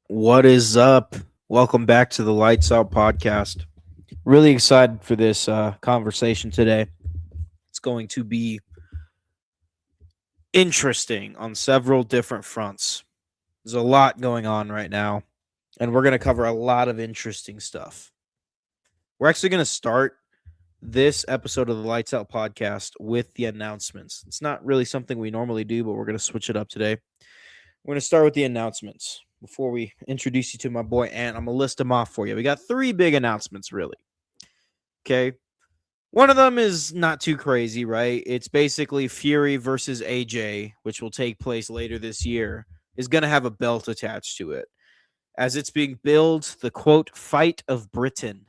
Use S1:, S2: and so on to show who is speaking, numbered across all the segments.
S1: What is up? Welcome back to the Lights Out podcast. Really excited for this conversation today. It's going to be interesting on several different fronts. There's a lot going on right now, and we're going to cover a lot of interesting stuff. We're actually going to start this episode of the Lights Out podcast with the announcements. It's not really something we normally do, but we're going to switch it up today. We're going to start with the announcements. Before we introduce you to my boy Ant, I'm going to list them off for you. We got three big announcements, really. Okay. One of them is not too crazy, right? It's basically Fury versus AJ, which will take place later this year, is going to have a belt attached to it. As it's being billed, the quote, fight of Britain.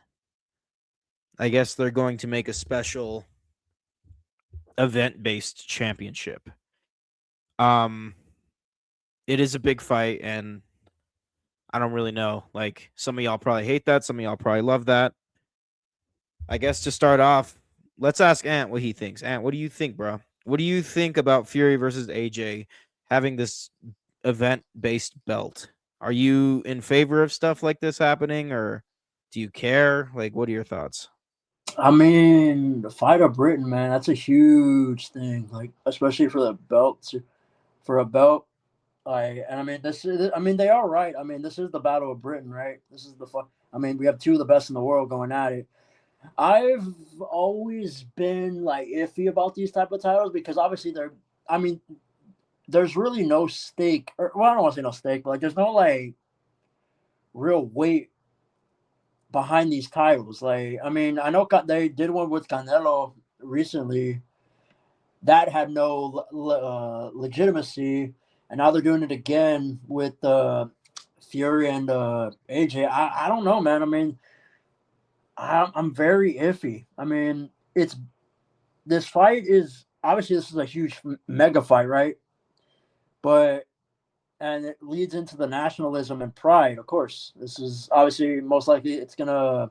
S1: I guess they're going to make a special event based championship. Um, it is a big fight, and I don't really know. Like, some of y'all probably hate that, some of y'all probably love that. I guess to start off, let's ask Ant what he thinks. Ant, what do you think, bro? What do you think about Fury versus AJ having this event based belt? Are you in favor of stuff like this happening, or do you care? Like, what are your thoughts?
S2: I mean, the fight of Britain, man, that's a huge thing. Like, especially for the belts, for a belt. And I mean, this is. I mean, they are right. I mean, this is the Battle of Britain, right? This is the. I mean, we have two of the best in the world going at it. I've always been like iffy about these type of titles because obviously they're. I mean, there's really no stake. Or, well, I don't want to say no stake, but like, there's no like real weight behind these titles. Like, I mean, I know they did one with Canelo recently that had no legitimacy, and now they're doing it again with Fury and AJ. I don't know, man. I mean, I'm very iffy. I mean, it's this fight is obviously this is a huge mega fight, right? But and it leads into the nationalism and pride. Of course, this is obviously most likely it's gonna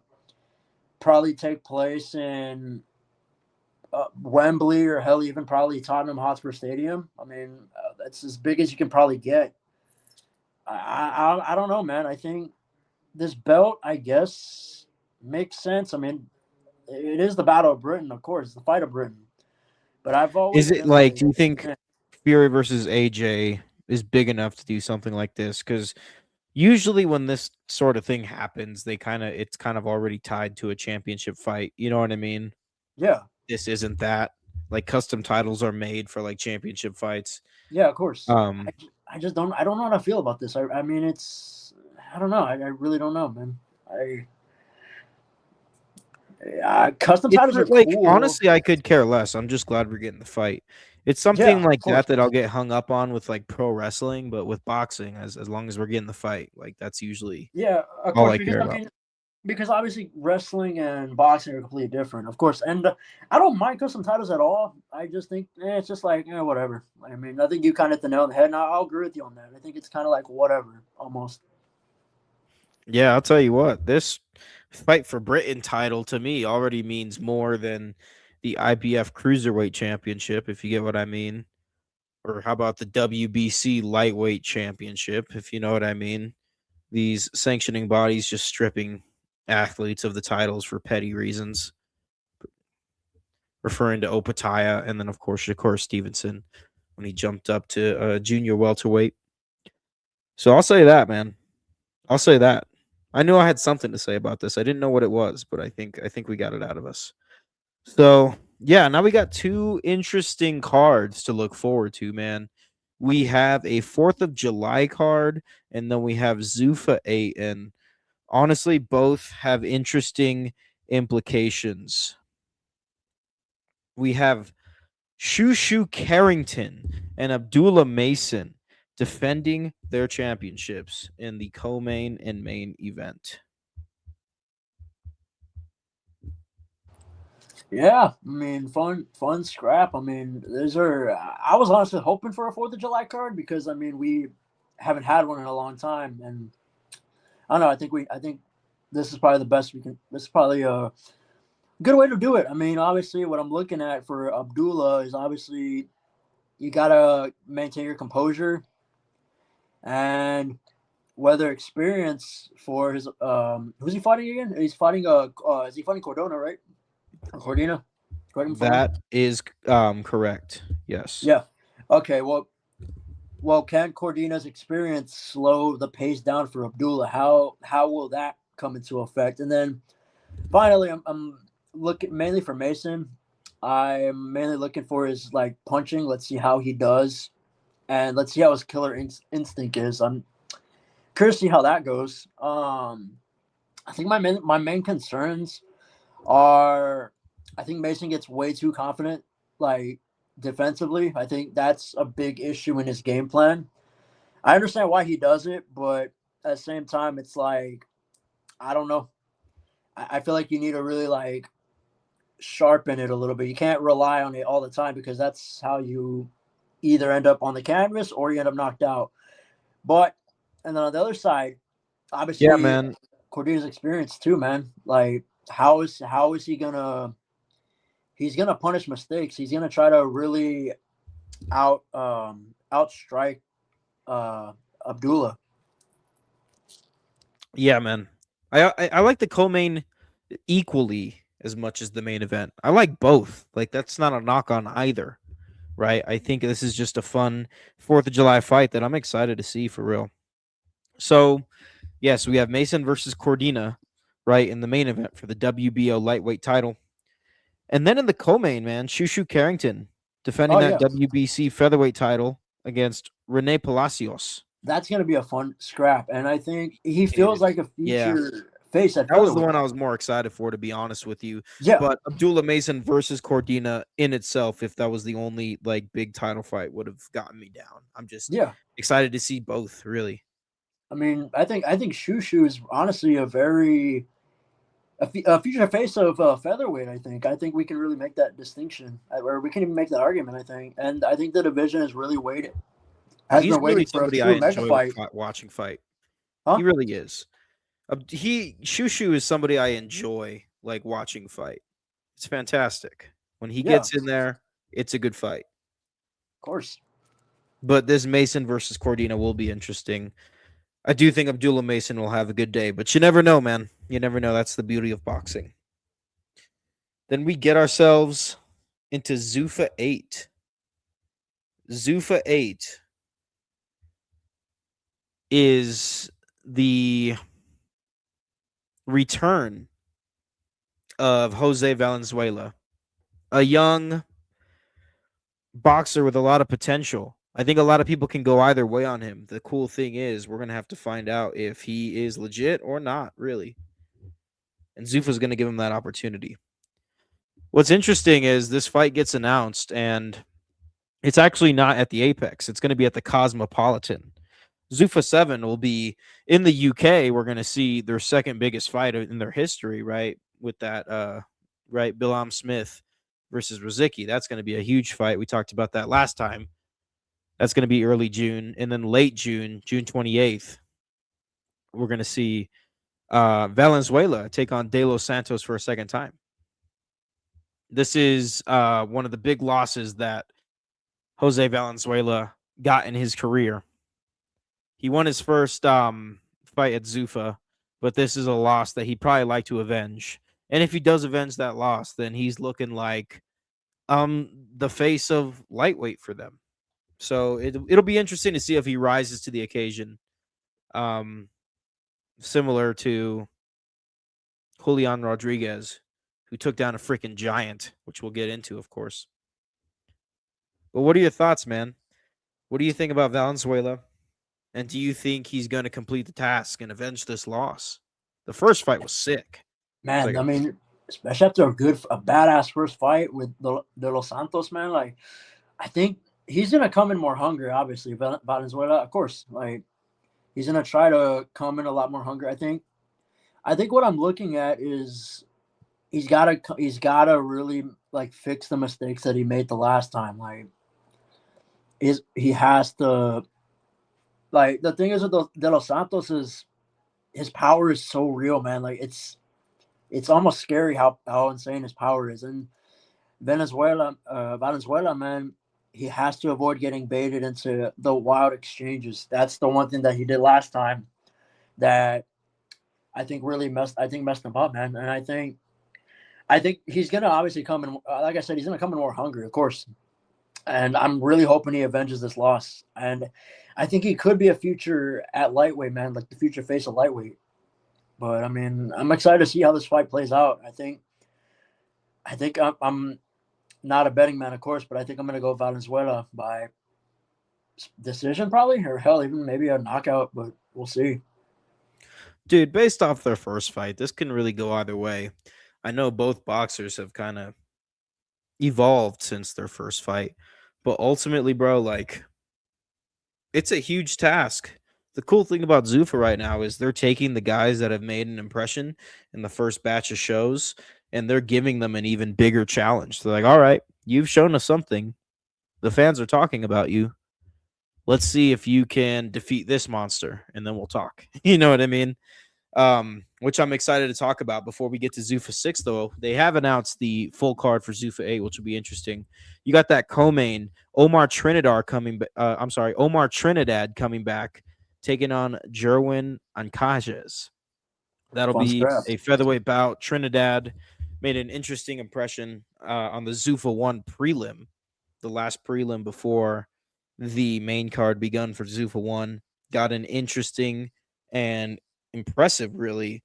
S2: probably take place in Wembley or hell, even probably Tottenham Hotspur Stadium. I mean, that's as big as you can probably get. I don't know, man. I think this belt, I guess, makes sense. I mean, it is the Battle of Britain, of course, the fight of Britain. But I've
S1: Is
S2: always
S1: it
S2: been
S1: like,
S2: like,
S1: do you think
S2: eh,
S1: Fury versus AJ is big enough to do something like this? Because usually when this sort of thing happens, it's kind of already tied to a championship fight. You know what I mean?
S2: yeah,
S1: This isn't that. Like, custom titles are made for like championship fights.
S2: yeah, of course.
S1: Um,
S2: I just don't. I don't know how to feel about this. I mean, it's. I don't know. I really don't know, man. I. Custom
S1: it's
S2: titles are
S1: like,
S2: cool.
S1: honestly, I could care less. I'm just glad we're getting the fight. It's
S2: Yeah,
S1: something
S2: of
S1: like
S2: course.
S1: that I'll get hung up on with like pro wrestling, but with boxing, as long as we're getting the fight, like that's usually
S2: Yeah, of
S1: all
S2: course.
S1: I
S2: Because
S1: care
S2: I
S1: about.
S2: mean, because obviously wrestling and boxing are completely different, of course. And I don't mind custom titles at all. I just think it's just like whatever. I mean, I think you kind of hit the nail on the head, and I'll agree with you on that. I think it's kind of like whatever, almost.
S1: Yeah, I'll tell you what, this fight for Britain title to me already means more than the IBF Cruiserweight Championship, if you get what I mean. Or how about the WBC Lightweight Championship, if you know what I mean? These sanctioning bodies just stripping athletes of the titles for petty reasons, referring to Opataya and then, of course, Shakur Stevenson when he jumped up to junior welterweight. So I'll say that, man. I'll say that. I knew I had something to say about this. I didn't know what it was, but I think we got it out of us. So yeah, now we got two interesting cards to look forward to, man. We have a 4th of July card, and then we have Zuffa 8. And honestly, both have interesting implications. We have Shushu Carrington and Abdullah Mason defending their championships in the co-main and main event.
S2: Yeah, I mean, fun scrap. I mean, these are. I was honestly hoping for a Fourth of July card because I mean we haven't had one in a long time, and I don't know. I think this is probably the best we can. This is probably a good way to do it. I mean, obviously, what I'm looking at for Abdullah is obviously you gotta maintain your composure, and whether experience for his who's he fighting again? He's fighting is he fighting Cordona, right? Or Cordina? Correct me if I'm wrong.
S1: That is correct. Yes.
S2: Yeah. Okay. Well, can Cordina's experience slow the pace down for Abdullah? How will that come into effect? And then finally, I'm looking mainly for Mason. I'm mainly looking for his like punching. Let's see how he does, and let's see how his killer instinct is. I'm curious to see how that goes. I think my main concerns are, I think Mason gets way too confident, like defensively. I think that's a big issue in his game plan. I understand why he does it, but at the same time, it's like I don't know. I feel like you need to really like sharpen it a little bit. You can't rely on it all the time because that's how you either end up on the canvas or you end up knocked out. But and then on the other side,
S1: Yeah,
S2: obviously
S1: man.
S2: Cordina's experience too, man. Like how is he gonna he's gonna punish mistakes. He's gonna try to really outstrike Abdullah.
S1: Yeah, man. I like the co-main equally as much as the main event. I like both. Like that's not a knock on either, right? I think this is just a fun 4th of July fight that I'm excited to see for real. So, yes, we have Mason versus Cordina, right, in the main event for the WBO lightweight title. And then in the co-main, man, Shushu Carrington defending
S2: Oh
S1: that
S2: yeah,
S1: WBC featherweight title against Rene Palacios.
S2: that's gonna be a fun scrap, and I think he feels
S1: Dude,
S2: like a
S1: yeah.
S2: future face at
S1: That was the
S2: featherweight.
S1: one I was more excited for, to be honest with you.
S2: Yeah,
S1: But Abdullah Mason versus Cordina in itself, if that was the only like big title fight, would have gotten me down. I'm just
S2: yeah.
S1: excited to see both, really.
S2: I mean, I think Shushu is honestly a future face of featherweight. I think we can really make that distinction, or we can even make that argument. I think, and I think the division is really waited has
S1: He's
S2: been
S1: really
S2: waiting for a
S1: somebody I
S2: true mega
S1: enjoy
S2: fight,
S1: watching fight.
S2: huh?
S1: He really is. He Shushu is somebody I enjoy like watching fight. It's fantastic when he
S2: Yeah, of
S1: gets in there. It's a good fight.
S2: course.
S1: But this Mason versus Cordina will be interesting. I do think Abdullah Mason will have a good day, but you never know, man. You never know. That's the beauty of boxing. Then we get ourselves into Zuffa 8. Zuffa 8 is the return of Jose Valenzuela, a young boxer with a lot of potential. I think a lot of people can go either way on him. The cool thing is we're going to have to find out if he is legit or not, really. And Zuffa's going to give him that opportunity. What's interesting is this fight gets announced and it's actually not at the Apex. It's going to be at the Cosmopolitan. Zuffa 7 will be in the UK. We're going to see their second biggest fight in their history, right? With that, right? Bilam Smith versus Rozicki. That's going to be a huge fight. We talked about that last time. That's going to be early June. And then late June, June 28th, we're going to see Valenzuela take on De Los Santos for a second time. This is one of the big losses that Jose Valenzuela got in his career. He won his first fight at Zuffa, but this is a loss that he'd probably like to avenge. And if he does avenge that loss, then he's looking like the face of lightweight for them. So it'll be interesting to see if he rises to the occasion. Similar to Julian Rodriguez, who took down a freaking giant, which we'll get into, of course. But what are your thoughts, man? What do you think about Valenzuela? And do you think he's going to complete the task and avenge this loss? The first fight was sick. It's
S2: Man,
S1: like,
S2: I mean, especially after a badass first fight with De Los Santos, man. Like, I think he's gonna come in more hungry. Obviously, Valenzuela, of course. Like, he's gonna try to come in a lot more hungry. I think what I'm looking at is he's gotta really like fix the mistakes that he made the last time. Like, he has to like the thing is with De Los Santos is his power is so real, man. Like, it's almost scary how insane his power is. And Valenzuela, man, he has to avoid getting baited into the wild exchanges. That's the one thing that he did last time. that I think really messed him up, man. And I think he's gonna obviously come in. Like I said, he's gonna come in more hungry, of course. And I'm really hoping he avenges this loss. And I think he could be a future at lightweight, man, like the future face of lightweight. But I mean, I'm excited to see how this fight plays out. I think I'm not a betting man, of course, but I think I'm gonna go Valenzuela by decision, probably, or hell, even maybe a knockout. But we'll see.
S1: Dude, based off their first fight, this can really go either way. I know both boxers have kind of evolved since their first fight, but ultimately, bro, like it's a huge task. The cool thing about Zuffa right now is they're taking the guys that have made an impression in the first batch of shows and they're giving them an even bigger challenge. They're like, all right, you've shown us something. The fans are talking about you. Let's see if you can defeat this monster and then we'll talk. You know what I mean? Which I'm excited to talk about before we get to Zuffa 6, though. They have announced the full card for Zuffa 8, which will be interesting. You got that co-main, Omar Trinidad coming back, taking on Jerwin Ancajes. That'll
S2: Fun
S1: be
S2: scrap.
S1: a featherweight bout. Trinidad made an interesting impression on the Zuffa 1 prelim, the last prelim before the main card begun for Zuffa 1. Got an interesting and impressive, really,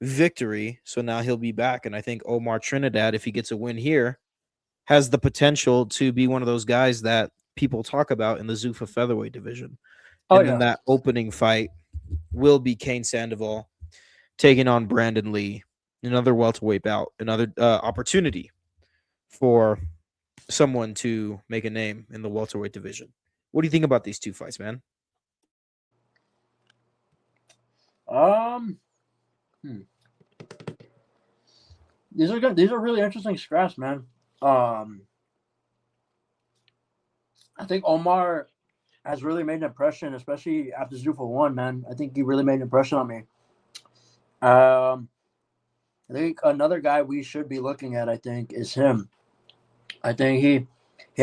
S1: victory. So now he'll be back. And I think Omar Trinidad, if he gets a win here, has the potential to be one of those guys that people talk about in the Zuffa featherweight division.
S2: Oh
S1: And then
S2: yeah,
S1: that opening fight will be Kane Sandoval taking on Brandon Lee, another welterweight bout, another opportunity for someone to make a name in the welterweight division. What do you think about these two fights, man?
S2: um, hmm. These are good. These are really interesting scraps, man. Um, I think Omar has really made an impression, especially after Zuffa 1, man. I think he really made an impression on me. Um, I think another guy we should be looking at, I think, is him. I think he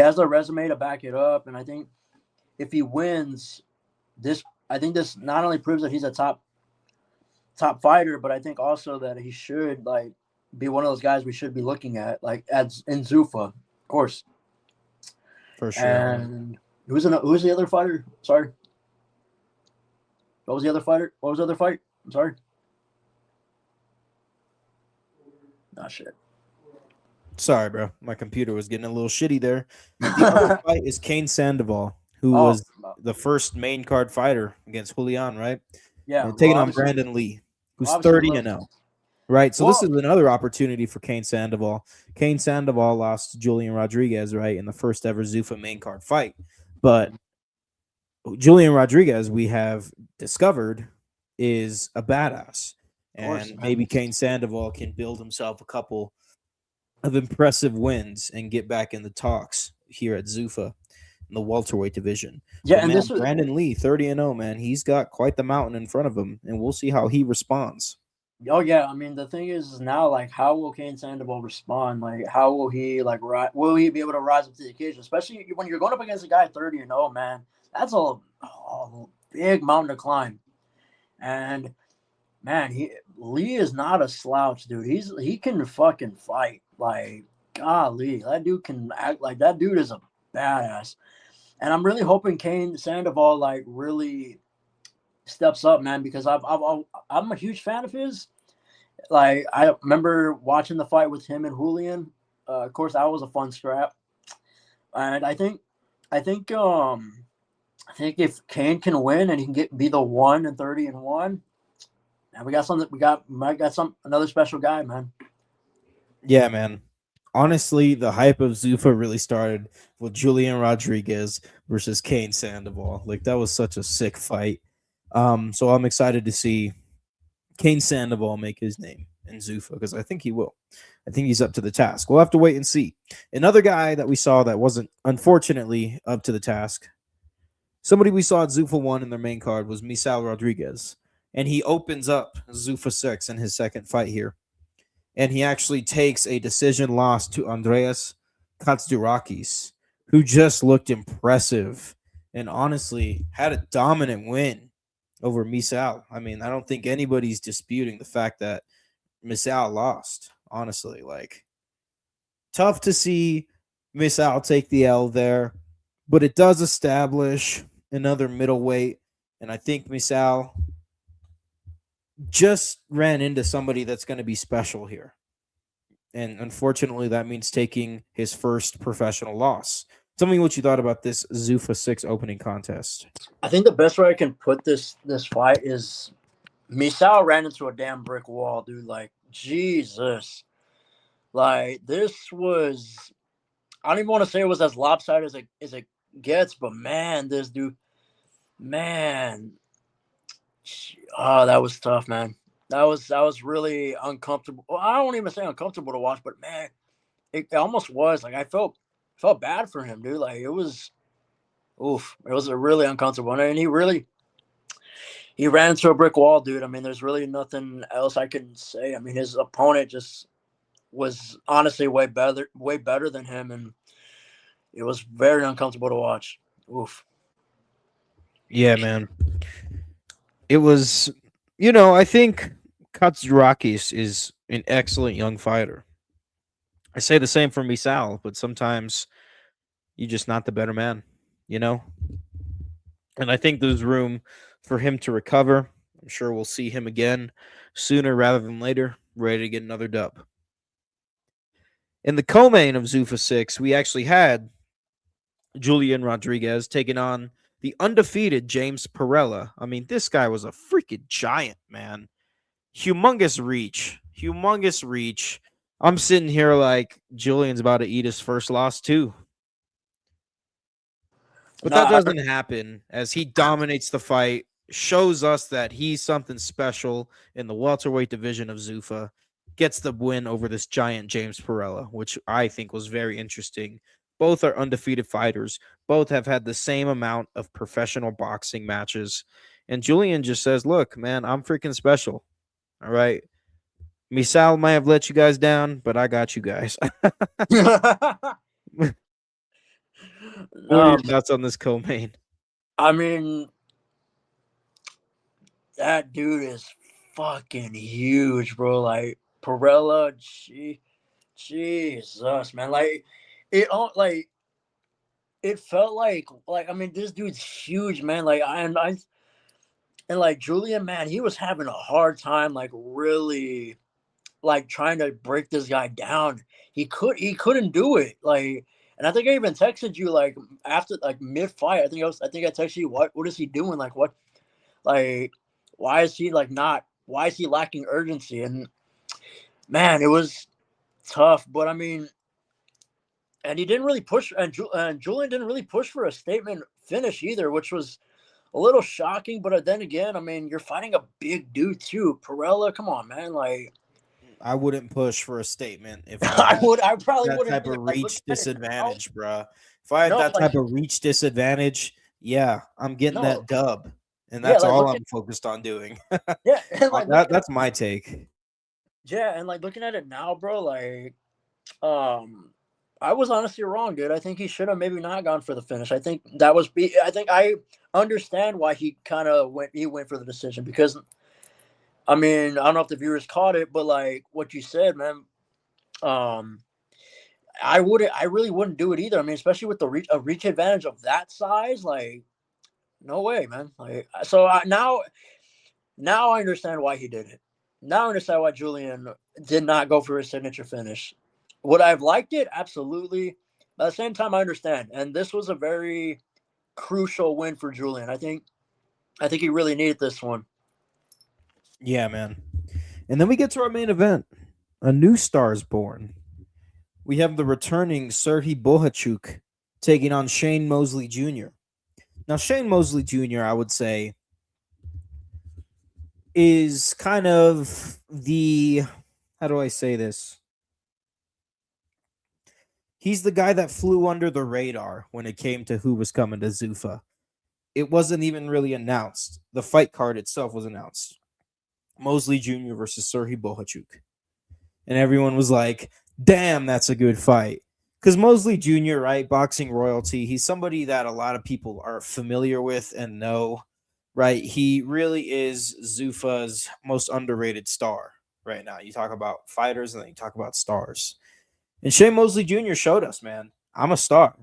S2: has a resume to back it up, and I think if he wins this, I think this not only proves that he's a top fighter, but I think also that he should like be one of those guys we should be looking at, like as in Zuffa, of course.
S1: For sure.
S2: And who's the other fighter? Sorry, what was the other fighter? What was the other fight? I'm sorry. Not shit.
S1: Sorry, bro. My computer was getting a little shitty there. The other fight is Kane Sandoval, who
S2: Oh,
S1: was the first main card fighter against Julian, right?
S2: yeah.
S1: And
S2: Well,
S1: taking on
S2: obviously,
S1: Brandon Lee, who's
S2: obviously,
S1: 30 and 0. Right. So this
S2: well,
S1: is another opportunity for Kane Sandoval. Kane Sandoval lost to Julian Rodriguez, right, in the first ever Zuffa main card fight. But Julian Rodriguez, we have discovered, is a badass.
S2: course,
S1: And
S2: man.
S1: maybe Kane Sandoval can build himself a couple of impressive wins and get back in the talks here at Zuffa in the welterweight division.
S2: Yeah,
S1: But
S2: and
S1: man,
S2: this was.
S1: Brandon Lee, 30 and 0, man, he's got quite the mountain in front of him, and we'll see how he responds.
S2: Oh yeah, I mean the thing is now like how will Kane Sandoval respond? Like how will he like will he be able to rise up to the occasion? Especially when you're going up against a guy 30 and 0, man. That's a big mountain to climb. And man, Lee is not a slouch, dude. He can fucking fight. Like golly, that dude can act like that dude is a badass. And I'm really hoping Kane Sandoval like really steps up, man, because I'm a huge fan of his. Like I remember watching the fight with him and Julian. Of course, that was a fun scrap. And I think, I think if Kane can win and he can be the 1-30-1, and we got something. Might got another special guy, man.
S1: Yeah, man. Honestly, the hype of Zuffa really started with Julian Rodriguez versus Kane Sandoval. Like that was such a sick fight. So I'm excited to see Kane Sandoval make his name in Zuffa because I think he will. I think he's up to the task. We'll have to wait and see. Another guy that we saw that wasn't unfortunately up to the task. Somebody we saw at Zuffa 1 in their main card was Misal Rodriguez. And he opens up Zuffa 6 in his second fight here. And he actually takes a decision loss to Andreas Katsourakis, who just looked impressive and honestly had a dominant win over Misal. I mean, I don't think anybody's disputing the fact that Misal lost. Honestly, like tough to see Misal take the L there, but it does establish another middleweight, and I think Misal just ran into somebody that's going to be special here. And unfortunately, that means taking his first professional loss. Tell me what you thought about this Zuffa 6 opening contest.
S2: I think the best way I can put this fight is Misao ran into a damn brick wall, dude. Like Jesus, like this was. I don't even want to say it was as lopsided as it gets, but man, this dude, man, oh, that was tough, man. That was really uncomfortable. Well, I don't even say uncomfortable to watch, but man, it almost was. Like I felt bad for him, dude. Like it was, oof, it was a really uncomfortable, and he ran into a brick wall, dude. I mean, there's really nothing else I can say. I mean, his opponent just was honestly way better than him, and it was very uncomfortable to watch. Oof.
S1: Yeah, man. It was, I think Katsurakis is an excellent young fighter. I say the same for Misal, but sometimes you're just not the better man, you know? And I think there's room for him to recover. I'm sure we'll see him again sooner rather than later, ready to get another dub. In the co-main of Zuffa 6, we actually had Julian Rodriguez taking on the undefeated James Perella. I mean, this guy was a freaking giant, man. Humongous reach. Humongous reach. I'm sitting here like Julian's about to eat his first loss too. But
S2: No,
S1: that doesn't happen as he dominates the fight, shows us that he's something special in the welterweight division of Zuffa, gets the win over this giant James Perella, which I think was very interesting. Both are undefeated fighters. Both have had the same amount of professional boxing matches. And Julian just says, look, man, I'm freaking special. All right. Misal might have let you guys down, but I got you guys. What are
S2: no,
S1: your thoughts on this co-main?
S2: I mean that dude is fucking huge, bro. Like Perella, Jesus, man. Like like it felt like I mean this dude's huge, man. Like and like Julian, man, he was having a hard time, like really like trying to break this guy down. He couldn't do it. Like, and I think I even texted you like after like mid fight. I think I texted you what is he doing? Like what like why is he like not why is he lacking urgency? And man, it was tough. But I mean, and he didn't really push, and Julian didn't really push for a statement finish either, which was a little shocking. But then again, I mean, you're fighting a big dude too, Perella. Come on, man. Like
S1: I wouldn't push for a statement if I had
S2: I probably
S1: that
S2: wouldn't
S1: type
S2: either.
S1: of
S2: Like looking
S1: reach
S2: at it now,
S1: disadvantage, bruh. If I had
S2: no,
S1: that
S2: like
S1: type of reach disadvantage, yeah, I'm getting
S2: no,
S1: that dub, and
S2: yeah,
S1: that's
S2: like
S1: all
S2: looking,
S1: I'm focused on doing.
S2: yeah, and like looking,
S1: That's my take.
S2: yeah, and like looking at it now, bro. Like, um, I was honestly wrong, dude. I think he should have maybe not gone for the finish. I think I understand why he kind of went. He went for the decision because I mean I don't know if the viewers caught it, but like what you said, man. Um, I really wouldn't do it either. I mean, especially with the reach advantage of that size, like no way, man. Like so now I understand why he did it. Now I understand why Julian did not go for his signature finish. Would I have liked it? Absolutely. But at the same time, I understand. And this was a very crucial win for Julian. I think he really needed this one.
S1: Yeah, man. And then we get to our main event. A new star is born. We have the returning Serhii Bohachuk taking on Shane Mosley Jr. Now, Shane Mosley Jr., I would say, is kind of the, how do I say this? He's the guy that flew under the radar when it came to who was coming to Zuffa. It wasn't even really announced. The fight card itself was announced. Mosley Jr. versus Serhii Bohachuk. And everyone was like, damn, that's a good fight. Because Mosley Jr., right, boxing royalty, he's somebody that a lot of people are familiar with and know. right? He really is Zuffa's most underrated star right now. You talk about fighters and then you talk about stars. And Shane Mosley Jr. showed us, man, I'm a star.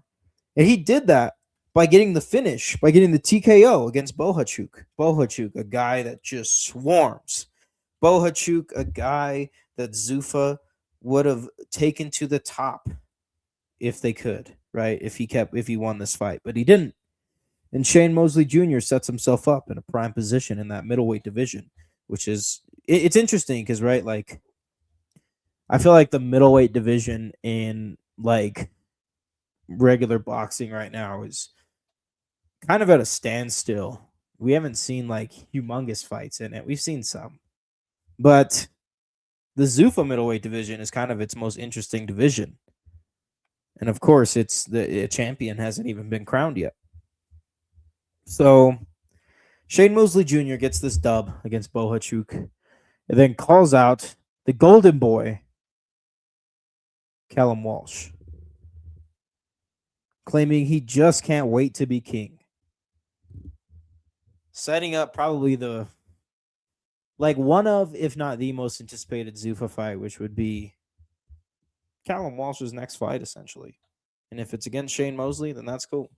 S1: And he did that by getting the finish, by getting the TKO against Bohachuk. Bohachuk, a guy that just swarms. Bohachuk, a guy that Zuffa would have taken to the top if they could, right? If he won this fight, but he didn't. And Shane Mosley Jr. sets himself up in a prime position in that middleweight division, which is it's interesting because right, like I feel like the middleweight division in like regular boxing right now is kind of at a standstill. We haven't seen like humongous fights in it. We've seen some, but the Zuffa middleweight division is kind of its most interesting division. And of course, it's the champion hasn't even been crowned yet. So Shane Mosley Jr. gets this dub against Bohachuk and then calls out the golden boy, Callum Walsh, claiming he just can't wait to be king. Setting up probably the like one of, if not the most anticipated Zuffa fight, which would be Callum Walsh's next fight, essentially. And if it's against Shane Mosley, then that's cool.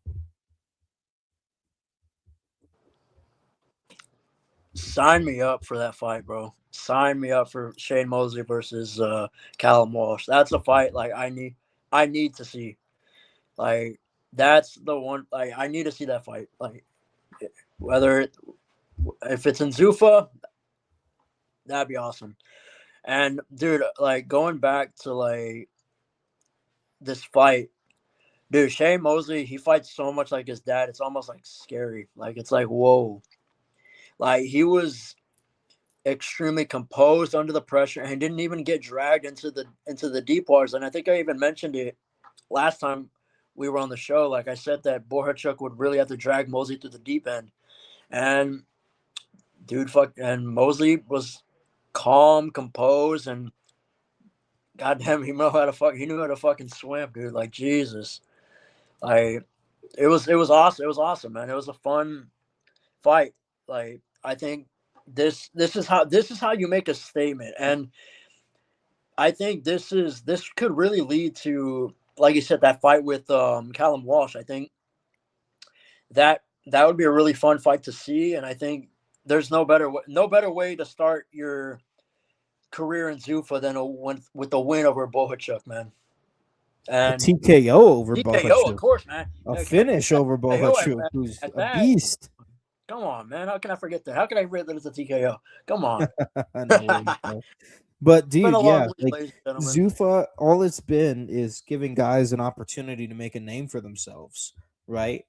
S2: Sign me up for that fight, bro. Sign me up for Shane Mosley versus Callum Walsh. That's a fight like I need to see. Like that's the one. Like I need to see that fight. Like whether if it's in Zuffa, that'd be awesome. And dude, like going back to like this fight, dude, Shane Mosley, he fights so much like his dad. It's almost like scary. Like it's like whoa. Like he was extremely composed under the pressure and didn't even get dragged into the deep waters. And I think I even mentioned it last time we were on the show. Like I said, that Borchuk would really have to drag Mosley through the deep end. And and Mosley was calm, composed, and goddamn, he knew how to fucking swim, dude. Like Jesus, like it was awesome. It was awesome, man. It was a fun fight. Like I think this is how you make a statement, and I think this could really lead to, like you said, that fight with Callum Walsh. I think that would be a really fun fight to see, and I think there's no better way to start your career in Zuffa than with the win over Bohachuk, man.
S1: A
S2: And
S1: TKO over
S2: TKO, of
S1: Bohachuk.
S2: course, man.
S1: A
S2: Yeah, can't
S1: finish
S2: forget
S1: over
S2: TKO
S1: Bohachuk, who's
S2: at
S1: a
S2: that.
S1: beast.
S2: Come on, man. How can I forget that? How can I forget that it's a TKO? Come on.
S1: No way, bro. But
S2: It's been
S1: dude,
S2: a long
S1: yeah,
S2: week,
S1: like
S2: ladies and gentlemen.
S1: Zuffa, all it's been is giving guys an opportunity to make a name for themselves, right?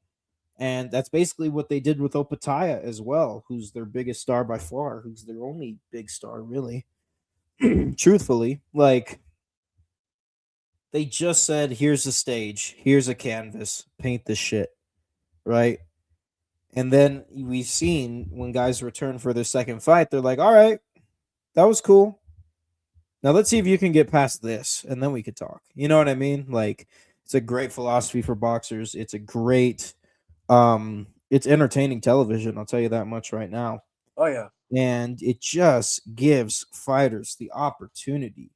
S1: And that's basically what they did with Opataya as well, who's their biggest star by far, who's their only big star, really. Truthfully, like they just said, here's the stage, here's a canvas, paint this shit, right? And then we've seen when guys return for their second fight, they're like, all right, that was cool. Now let's see if you can get past this, and then we could talk. You know what I mean? Like it's a great philosophy for boxers. It's a great it's entertaining television, I'll tell you that much right now.
S2: Oh yeah.
S1: And it just gives fighters the opportunity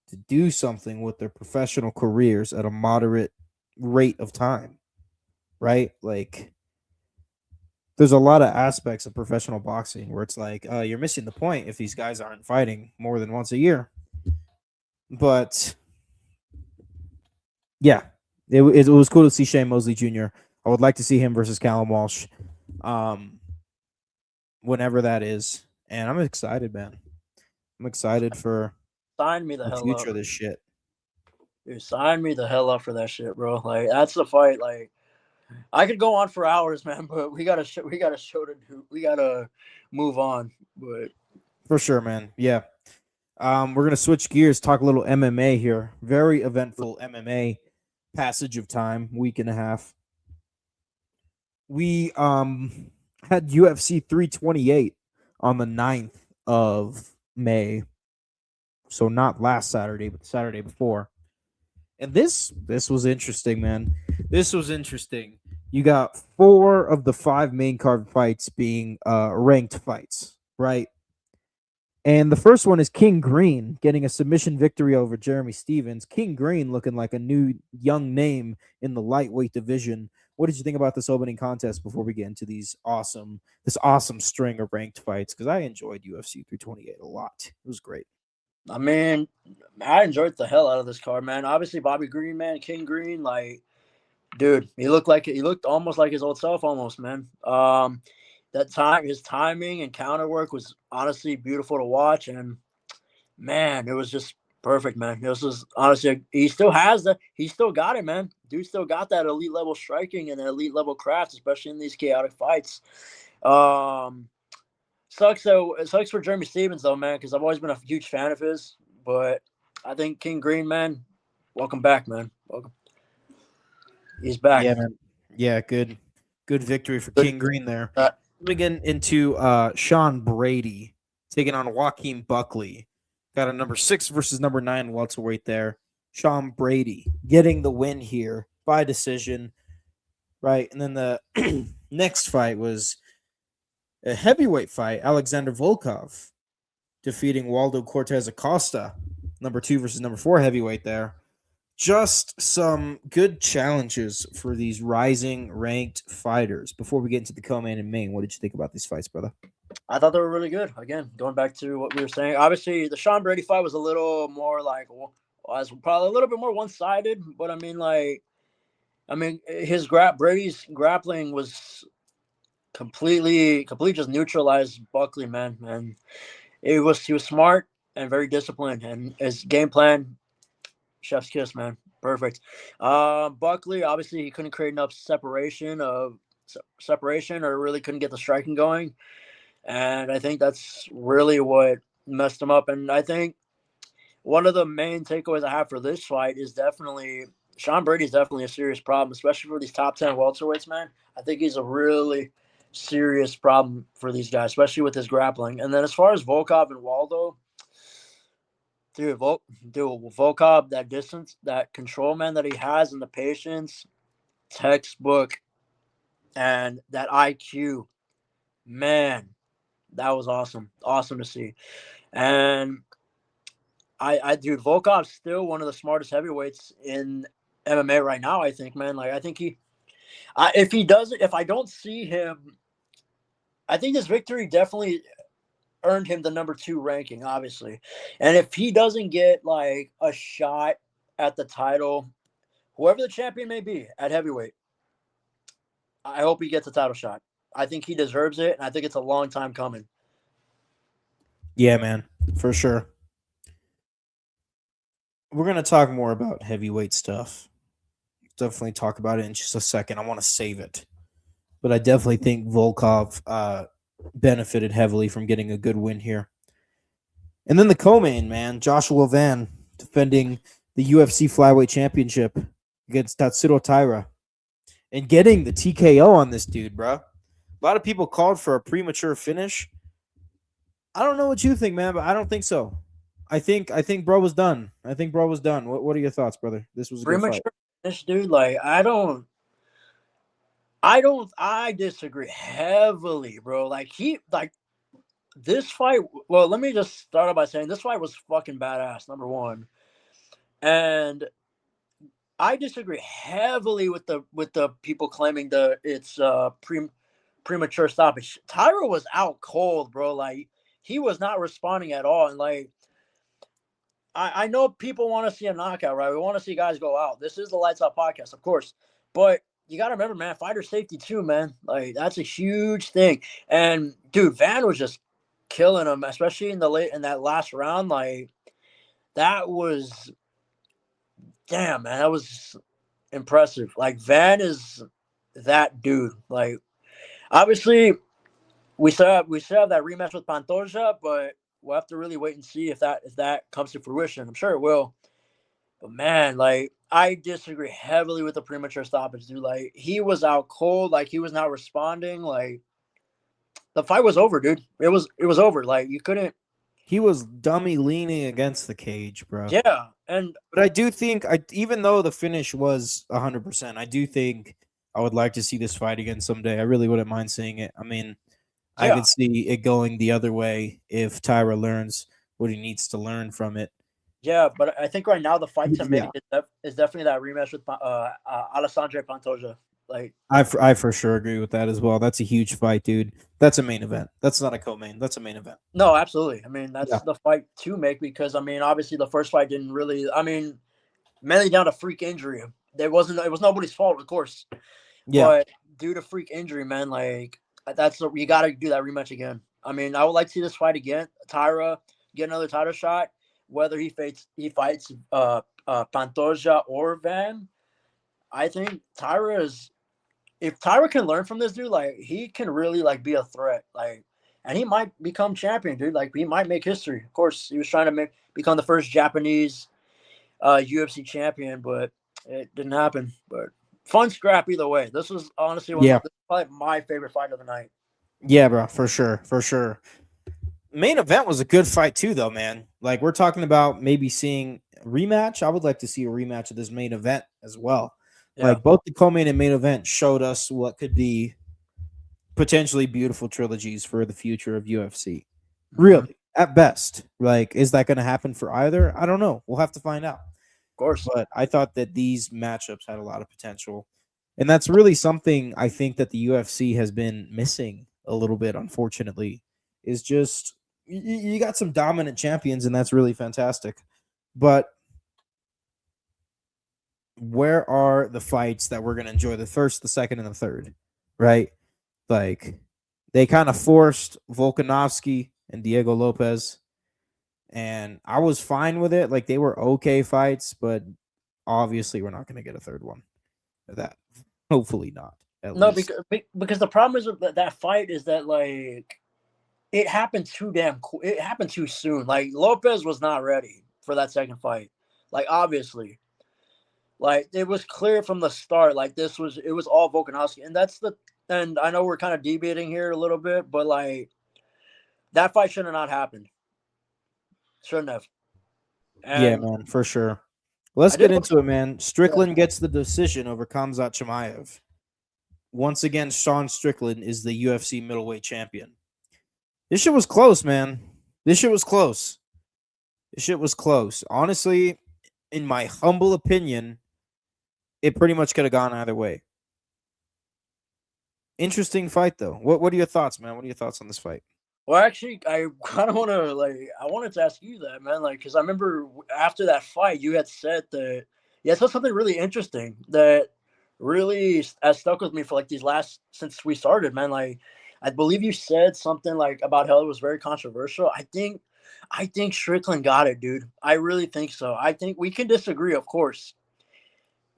S1: to do something with their professional careers at a moderate rate of time, right? Like there's a lot of aspects of professional boxing where it's like you're missing the point if these guys aren't fighting more than once a year. But yeah, it was cool to see Shane Mosley Jr. I would like to see him versus Callum Walsh, whenever that is, and I'm excited, man. I'm excited for
S2: Sign me the
S1: the
S2: hell
S1: future
S2: up.
S1: of this shit.
S2: Dude, sign me the hell up for that shit, bro. Like that's the fight. Like I could go on for hours, man, but we gotta move on. But
S1: For sure, man. Yeah. We're gonna switch gears, talk a little MMA here. Very eventful MMA passage of time, week and a half. We had UFC 328 on the 9th of May. So not last Saturday, but the Saturday before. And this was interesting, man. This was interesting you got 4 of the 5 main card fights being ranked fights, right? And the first one is King Green getting a submission victory over Jeremy Stevens. King Green looking like a new young name in the lightweight division. What did you think about this opening contest before we get into this awesome string of ranked fights? Because I enjoyed UFC 328 a lot. It was great.
S2: I mean, I enjoyed the hell out of this card, man. Obviously, Bobby Green, man, King Green, like, dude, he looked almost like his old self, almost, man. His timing and counter work was honestly beautiful to watch, and man, it was just perfect, man. This was honestly, he still got it, man. Dude still got that elite level striking and that elite level craft, especially in these chaotic fights. Um, it sucks for Jeremy Stevens though, man, because I've always been a huge fan of his. But I think King Green, man, welcome back, man. Welcome. He's back.
S1: Yeah, man. Yeah, good victory for King Green there. We get into Sean Brady taking on Joaquin Buckley. Got a number 6 versus number 9 welterweight there. Sean Brady getting the win here by decision, right? And then the next fight was a heavyweight fight. Alexander Volkov defeating Waldo Cortez Acosta, number 2 versus number 4 heavyweight there. Just some good challenges for these rising ranked fighters. Before we get into the co-main and main, what did you think about these fights, brother?
S2: I thought they were really good. Again, going back to what we were saying, obviously the Sean Brady fight was a little more was probably a little bit more one-sided. But his Brady's grappling was completely just neutralized Buckley, man. And he was smart and very disciplined, and his game plan, chef's kiss, man, perfect. Buckley, obviously, he couldn't create enough separation, or really couldn't get the striking going, and I think that's really what messed him up. And I think one of the main takeaways I have for this fight is definitely Sean Brady's definitely a serious problem, especially for these top 10 welterweights, man. I think he's a really serious problem for these guys, especially with his grappling. And then as far as Volkov and Waldo, Volkov, that distance, that control, man, that he has, and the patience, textbook, and that IQ, man, that was awesome. Awesome to see. And dude, Volkov's still one of the smartest heavyweights in MMA right now, I think, man. Like, I think if I don't see him, I think this victory definitely earned him the number 2 ranking, obviously. And if he doesn't get like a shot at the title, whoever the champion may be at heavyweight, I hope he gets a title shot. I think he deserves it, and I think it's a long time coming.
S1: Yeah, man, for sure. We're going to talk more about heavyweight stuff. Definitely talk about it in just a second. I want to save it. But I definitely think Volkov benefited heavily from getting a good win here. And then the co-main, man, Joshua Van defending the UFC Flyweight Championship against Tatsuro Taira and getting the TKO on this dude, bro. A lot of people called for a premature finish. I don't know what you think, man, but I don't think so. I think bro was done. What are your thoughts, brother? This was a good fight.
S2: Finish, dude. Like, I disagree heavily, bro. Like, this fight. Well, let me just start out by saying this fight was fucking badass, number one. And I disagree heavily with the people claiming that it's premature stoppage. Tyro was out cold, bro. Like, he was not responding at all. And like, I know people want to see a knockout, right? We want to see guys go out. This is the Lights Out podcast, of course. But you got to remember, man, fighter safety too, man. Like, that's a huge thing. And dude, Van was just killing him, especially in that last round. Like, that was, damn, man, that was impressive. Like, Van is that dude. Like, obviously, we still have that rematch with Pantoja, but we'll have to really wait and see if that comes to fruition. I'm sure it will. But man, like, I disagree heavily with the premature stoppage, dude. Like, he was out cold, like he was not responding. Like, the fight was over, dude. It was over. Like, you couldn't.
S1: He was dummy leaning against the cage, bro.
S2: Yeah,
S1: but I do think even though the finish was 100%, I do think I would like to see this fight again someday. I really wouldn't mind seeing it. I mean, I
S2: Yeah,
S1: could see it going the other way if Tyra learns what he needs to learn from it.
S2: yeah, but I think right now the fight to
S1: Yeah,
S2: make is definitely that rematch with Alessandro Pantoja. Like,
S1: I for sure agree with that as well. That's a huge fight, dude. That's a main event. That's not a co-main. That's a main event.
S2: no, absolutely. I mean, that's
S1: Yeah,
S2: the fight to make because I mean, obviously the first fight didn't really. I mean, mainly down to freak injury. There wasn't. It was nobody's fault, of course,
S1: yeah,
S2: but due to freak injury, man, like you got to do that rematch again. I mean, I would like to see this fight again. Tyra get another title shot, whether he fights Pantoja or Van. I think Tyra is if Tyra can learn from this dude, like he can really like be a threat, like, and he might become champion, dude. Like he might make history. Of course, he was trying to become the first Japanese UFC champion, but it didn't happen. But fun scrap either way. This was honestly
S1: yeah,
S2: this is probably my favorite fight of the night.
S1: yeah, bro. For sure, for sure. Main event was a good fight too, though, man. Like we're talking about maybe seeing a rematch. I would like to see a rematch of this main event as well.
S2: Yeah.
S1: Like both the co-main and main event showed us what could be potentially beautiful trilogies for the future of UFC.
S2: Mm-hmm. Of
S1: Really, at best. Like, is that going to happen for either? I don't know. We'll have to find out.
S2: course.
S1: But I thought that these matchups had a lot of potential. And that's really something I think that the UFC has been missing a little bit, unfortunately, is just you got some dominant champions, and that's really fantastic. But where are the fights that we're going to enjoy the first, the second, and the third? Right? Like, they kind of forced Volkanovski and Diego Lopez, and I was fine with it. Like, they were okay fights, but obviously, we're not going to get a third one of that. Hopefully not, at
S2: No,
S1: least.
S2: because the problem is with that fight is that like it happened too it happened too soon. Like Lopez was not ready for that second fight. Like obviously, like it was clear from the start. Like it was all Volkanovski, and and I know we're kind of debating here a little bit, but like that fight should have not happened. Shouldn't have.
S1: Yeah,
S2: And
S1: man, for sure. Let's
S2: I did
S1: get
S2: look.
S1: into it, man.
S2: Yeah,
S1: Strickland gets the decision over Khamzat Chimaev. Once again, Sean Strickland is the UFC middleweight champion. This shit was close, man. This shit was close. This shit was close. Honestly, in my humble opinion, it pretty much could have gone either way. Interesting fight, though. What are your thoughts, man? What are your thoughts on this fight?
S2: well, actually, I kind of want to I wanted to ask you that, man. Like, because I remember after that fight, you had said that you had said something really interesting that really has stuck with me for like these last since we started, man. Like, I believe you said something like about how it was very controversial. I think Strickland got it, dude. I really think so. I think we can disagree, of course,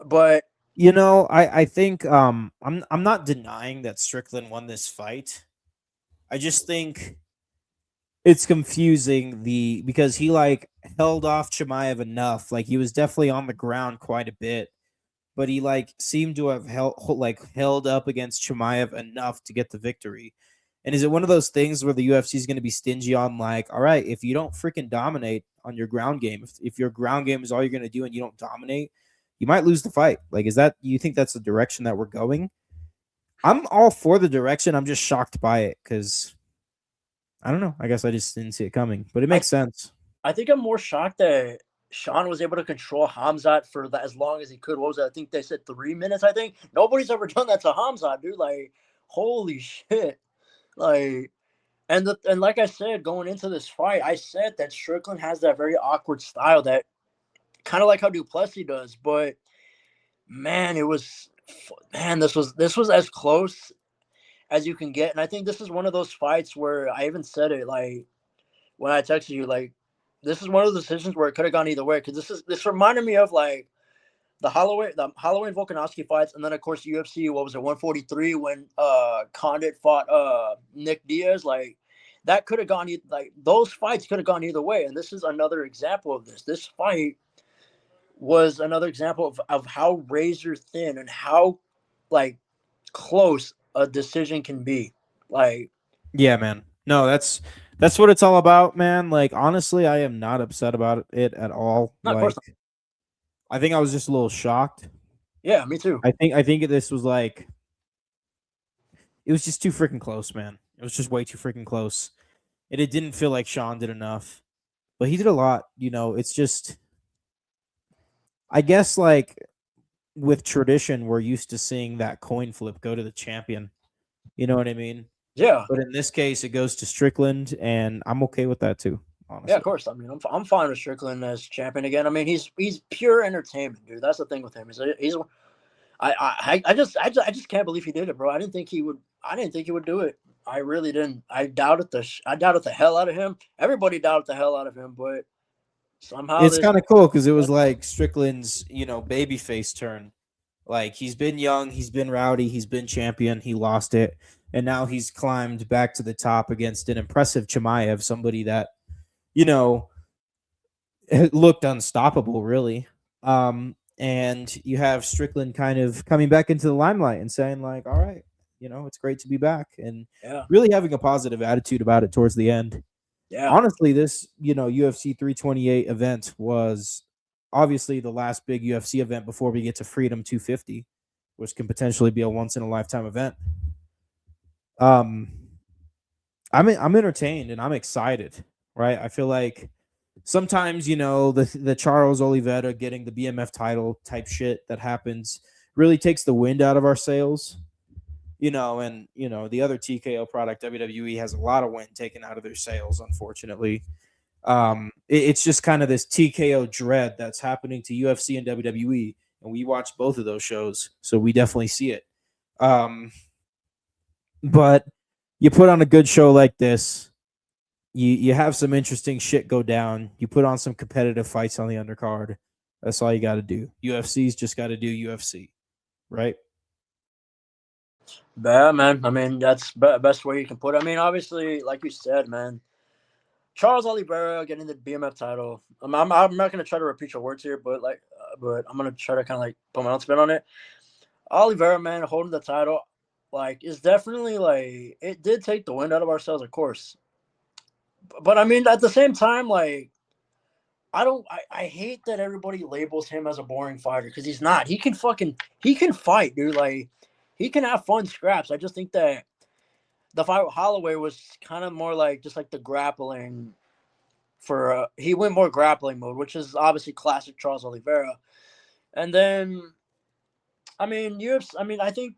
S2: but
S1: You know, I think I'm not denying that Strickland won this fight. I just think it's confusing because he like held off Chimaev enough. Like he was definitely on the ground quite a bit, but he like seemed to have held up against Chimaev enough to get the victory. And is it one of those things where the UFC is going to be stingy on like, all right, if you don't freaking dominate on your ground game, if your ground game is all you're going to do and you don't dominate, you might lose the fight. Like, is that you think that's the direction that we're going? I'm all for the direction. I'm just shocked by it because I don't know. I guess I just didn't see it coming, but it
S2: I
S1: makes sense.
S2: I think I'm more shocked that Sean was able to control Hamzat for that as long as he could. What was it? I think they said 3 minutes. I think nobody's ever done that to Hamzat, dude. Like, holy shit! Like, and like I said, going into this fight, I said that Strickland has that very awkward style that kind of like how Duplessis does. But man, this was as close as you can get, and I think this is one of those fights where I even said it like when I texted you, like this is one of the decisions where it could have gone either way because this reminded me of like the Holloway Volkanovski fights, and then of course UFC. What was it, 143 when Condit fought Nick Diaz? Like that could have gone like those fights could have gone either way, and this is another example of this. This fight was another example of how razor thin and how like close a decision can be. Like,
S1: Yeah, man. No, that's what it's all about, man. Like honestly, I am not upset about it at all.
S2: not of course
S1: Like I think I was just a little shocked.
S2: Yeah, me too.
S1: I think this was like it was just too freaking close, man. It was just way too freaking close. And it didn't feel like Sean did enough. But he did a lot, it's just I guess like with tradition, we're used to seeing that coin flip go to the champion. You know what I mean?
S2: Yeah,
S1: But in this case, it goes to Strickland, and I'm okay with that too,
S2: yeah, of
S1: honestly.
S2: course. I mean, I'm fine with Strickland as champion again. I mean, he's pure entertainment, dude. That's the thing with him. He's I just can't believe he did it, bro. I didn't think he would. I didn't think he would do it. I really didn't. I doubted the hell out of him. Everybody doubted the hell out of him, but somehow
S1: It's
S2: this.
S1: kind of cool because it was like Strickland's, baby face turn. Like he's been young, he's been rowdy, he's been champion, he lost it, and now he's climbed back to the top against an impressive Chimaev, somebody that you know looked unstoppable, really. And you have Strickland kind of coming back into the limelight and saying like, "All right, it's great to be back," and
S2: Yeah,
S1: really having a positive attitude about it towards the end.
S2: yeah,
S1: Honestly, this UFC 328 event was obviously the last big UFC event before we get to Freedom 250, which can potentially be a once in a lifetime event. Um, I'm entertained and I'm excited, right? I feel like sometimes the Charles Oliveira getting the BMF title type shit that happens really takes the wind out of our sails. And the other TKO product WWE has a lot of wind taken out of their sails, unfortunately. It's just kind of this TKO dread that's happening to UFC and WWE, and we watch both of those shows, so we definitely see it. But you put on a good show like this, you have some interesting shit go down. You put on some competitive fights on the undercard. That's all you got to do. UFC's just got to do UFC, right?
S2: yeah, man. I mean, that's best way you can put it. I mean, obviously, like you said, man, Charles Oliveira getting the BMF title. I'm not gonna try to repeat your words here, but I'm gonna try to kind of like put my own spin on it. Oliveira, man, holding the title, like, is definitely like it did take the wind out of ourselves, of course. But I mean, at the same time, like, I hate that everybody labels him as a boring fighter because he's not. He can fight, dude. Like, he can have fun scraps. I just think that the fight with Holloway was kind of more like just like the grappling for he went more grappling mode, which is obviously classic Charles Oliveira. And then I mean, UFC. I mean, I think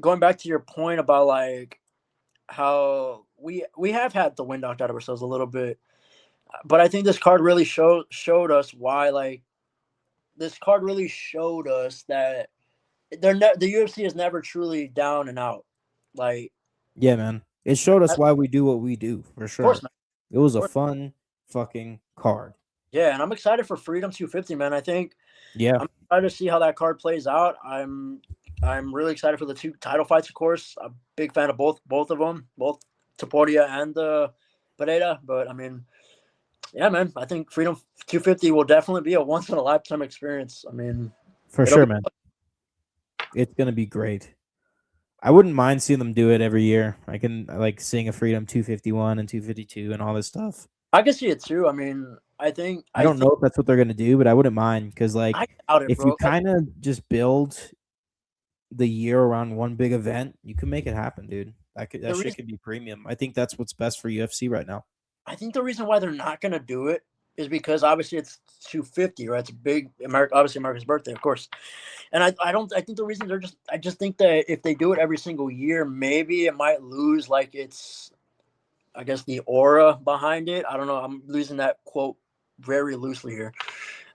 S2: going back to your point about like how we have had the wind knocked out of ourselves a little bit, but I think this card really showed us why. Like, this card really showed us that the UFC is never truly down and out. Like,
S1: Yeah, man. It showed us
S2: of
S1: why we do what we do, for
S2: course,
S1: sure.
S2: man.
S1: It was
S2: Of
S1: a
S2: course.
S1: fun fucking card.
S2: Yeah, and I'm excited for Freedom 250, man. I think
S1: Yeah,
S2: I'm excited to see how that card plays out. I'm really excited for the two title fights, of course. I'm a big fan of both of them, both Taporia and Pereira. But I mean, yeah, man, I think Freedom 250 will definitely be a once in a lifetime experience. I mean,
S1: for
S2: it'll
S1: sure,
S2: be
S1: man. It's gonna be great. I wouldn't mind seeing them do it every year. I can like seeing a Freedom 251 and 252 and all this stuff.
S2: I can see it too. I mean,
S1: I
S2: I
S1: don't
S2: think
S1: know if that's what they're gonna do, but I wouldn't mind because
S2: I
S1: like
S2: doubt it,
S1: if you
S2: bro.
S1: kind of just build the year around one big event, you can make it happen, dude.
S2: The
S1: That shit
S2: reason
S1: could be premium. I think that's what's best for UFC right now.
S2: I think the reason why they're not gonna do it is because obviously it's 250, right? It's a big America, obviously America's birthday, of course. And I think the reason I just think that if they do it every single year, maybe it might lose like its, I guess, the aura behind it. I don't know. I'm losing that quote very loosely here.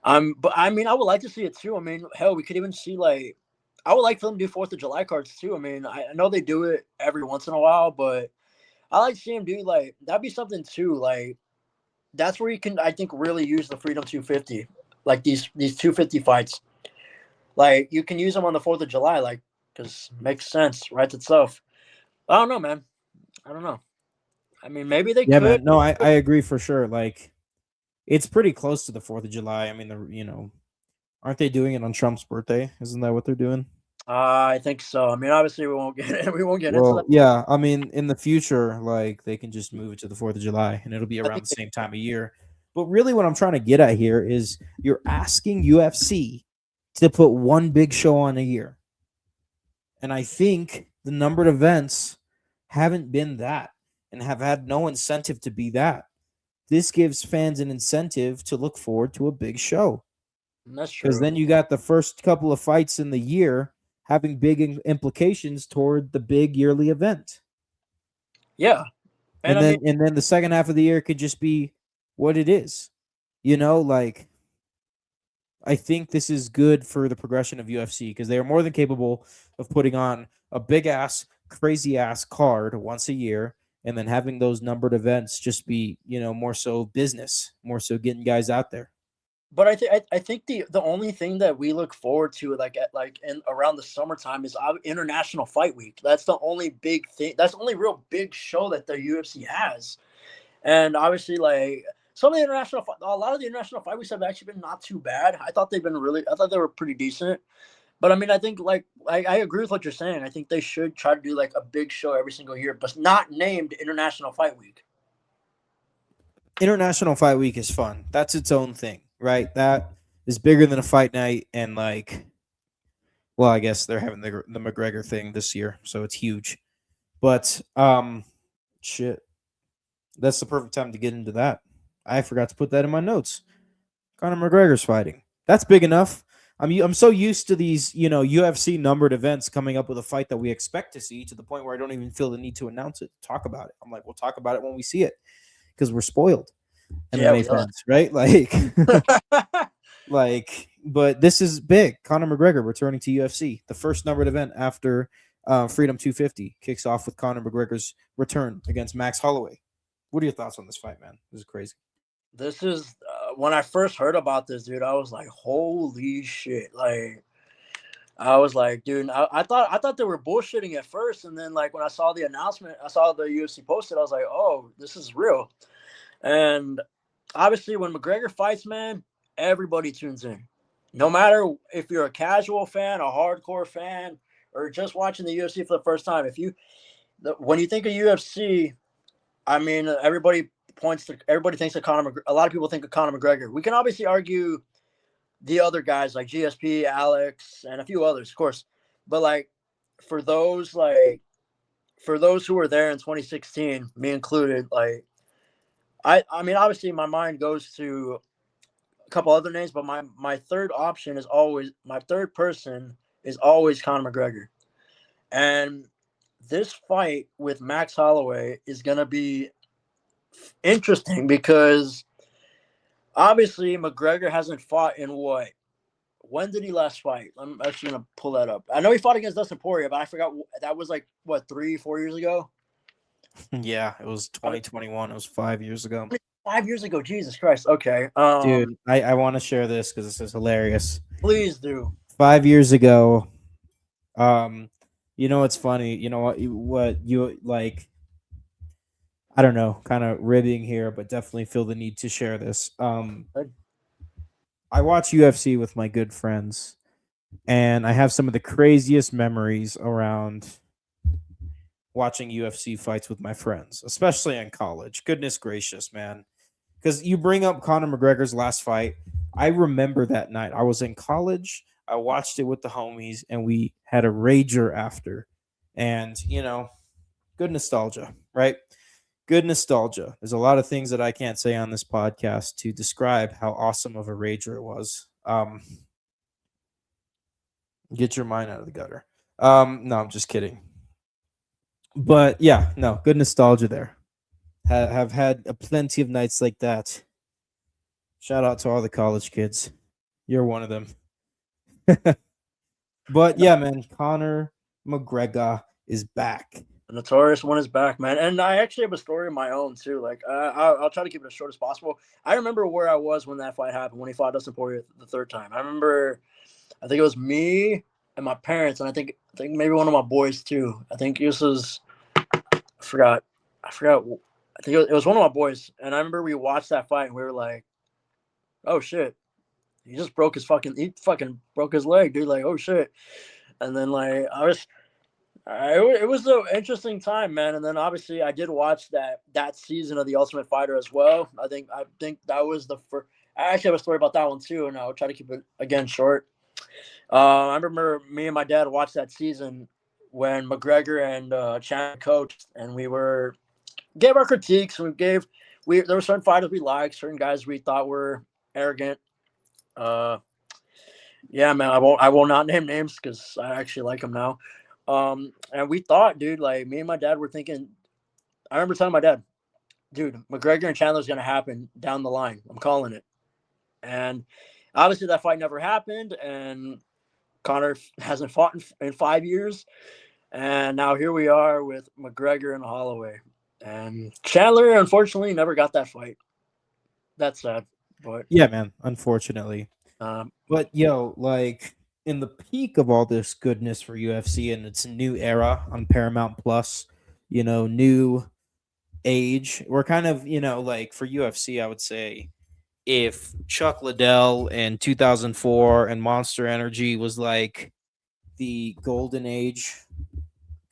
S2: But I mean, I would like to see it too. I mean, hell, we could even see like, I would like for them to do Fourth of July cards too. I mean, I know they do it every once in a while, but I like to see them do like that'd be something too. Like, that's where you can, I think, really use the Freedom 250, like these 250 fights. Like, you can use them on the 4th of July, like, because makes sense, writes itself. I don't know, man. I don't know. I mean, maybe they
S1: Yeah,
S2: could.
S1: man. No, I agree for sure. Like it's pretty close to the 4th of July. I mean, aren't they doing it on Trump's birthday? Isn't that what they're doing?
S2: I think so. I mean, obviously, we won't get into
S1: Well,
S2: that.
S1: yeah. I mean, in the future, like they can just move it to the 4th of July and it'll be
S2: I
S1: around
S2: think
S1: the
S2: they,
S1: same time of year. But really, what I'm trying to get at here is you're asking UFC to put one big show on a year. And I think the numbered events haven't been that and have had no incentive to be that. This gives fans an incentive to look forward to a big show.
S2: That's
S1: Because
S2: true.
S1: then you got the first couple of fights in the year having big implications toward the big yearly event.
S2: Yeah. And
S1: And then the second half of the year could just be what it is. Like I think this is good for the progression of UFC because they are more than capable of putting on a big ass, crazy ass card once a year and then having those numbered events just be, more so business, more so getting guys out there.
S2: But I think the only thing that we look forward to in around the summertime is International Fight Week. That's the only big thing. That's the only real big show that the UFC has. And obviously, like some of the a lot of the international fight weeks have actually been not too bad. I thought they were pretty decent. But I mean, I think I agree with what you're saying. I think they should try to do like a big show every single year, but not named International Fight Week.
S1: International Fight Week is fun. That's its own thing, right? That is bigger than a fight night and well, I guess they're having the McGregor thing this year, so it's huge. But shit. That's the perfect time to get into that. I forgot to put that in my notes. Conor McGregor's fighting. That's big enough. I'm so used to these, UFC numbered events coming up with a fight that we expect to see to the point where I don't even feel the need to announce it, talk about it. I'm like, we'll talk about it when we see it because we're spoiled.
S2: Yeah,
S1: MMA
S2: we are.
S1: fans, right? But this is big. Conor McGregor returning to UFC, the first numbered event after Freedom 250 kicks off with Conor McGregor's return against Max Holloway. What are your thoughts on this fight, man? This is crazy.
S2: This is when I first heard about this, dude. I was like, "Holy shit!" Like, I was like, dude, I thought they were bullshitting at first, and then like when I saw the announcement, I saw the UFC posted. I was like, "Oh, this is real." And obviously, when McGregor fights, man, everybody tunes in. No matter if you're a casual fan, a hardcore fan, or just watching the UFC for the first time. When you think of UFC, I mean, everybody thinks of a lot of people think of Conor McGregor. We can obviously argue the other guys like GSP, Alex, and a few others, of course. But like for those like for those who were there in 2016, me included, like I mean, obviously my mind goes to a couple other names, but my third person is always Conor McGregor. And this fight with Max Holloway is gonna be interesting because obviously McGregor hasn't fought in what? When did he last fight? I'm actually gonna pull that up. I know he fought against Dustin Poirier, but I forgot that was like what 3-4 years ago.
S1: Yeah, it was 2021. It was 5 years ago.
S2: 5 years ago. Jesus Christ. Okay.
S1: Dude, I want to share this because this is hilarious.
S2: Please do.
S1: 5 years ago, it's funny. You know what you like. I don't know, kind of ribbing here, but definitely feel the need to share this. I watch UFC with my good friends, and I have some of the craziest memories around watching UFC fights with my friends, especially in college. Goodness gracious, man. Because you bring up Conor McGregor's last fight. I remember that night. I was in college. I watched it with the homies, and we had a rager after. And, good nostalgia, right? Good nostalgia. There's a lot of things that I can't say on this podcast to describe how awesome of a rager it was. Get your mind out of the gutter. No, I'm just kidding. But yeah, no, good nostalgia there. Have had plenty of nights like that. Shout out to all the college kids. You're one of them. But yeah, man, Conor McGregor is back.
S2: The Notorious one is back, man. And I actually have a story of my own too. Like I'll try to keep it as short as possible. I remember where I was when that fight happened, when he fought Dustin Poirier the third time. I think it was me and my parents, and I think maybe one of my boys too. I think this was I forgot. I forgot. I think it was one of my boys, and I remember we watched that fight, and we were like, "Oh shit, he fucking broke his leg, dude!" Like, "Oh shit," and then like it was an interesting time, man. And then obviously I did watch that season of The Ultimate Fighter as well. I think that was the first. I actually have a story about that one too, and I'll try to keep it again short. I remember me and my dad watched that season when McGregor and Chandler coached, and we gave our critiques. We there were certain fighters we liked, certain guys we thought were arrogant. Uh, yeah, man, I will not name names because I actually like them now. And we thought, dude, like me and my dad were thinking. I remember telling my dad, dude, McGregor and Chandler's gonna happen down the line. I'm calling it. And obviously that fight never happened, and Connor hasn't fought in 5 years. And now here we are with McGregor and Holloway. And Chandler, unfortunately, never got that fight. That's sad. But
S1: Yeah, man. Unfortunately,
S2: um,
S1: but yo, like in the peak of all this goodness for UFC and its new era on Paramount Plus, new age. We're kind of, like for UFC, I would say if Chuck Liddell in 2004 and Monster Energy was like the golden age,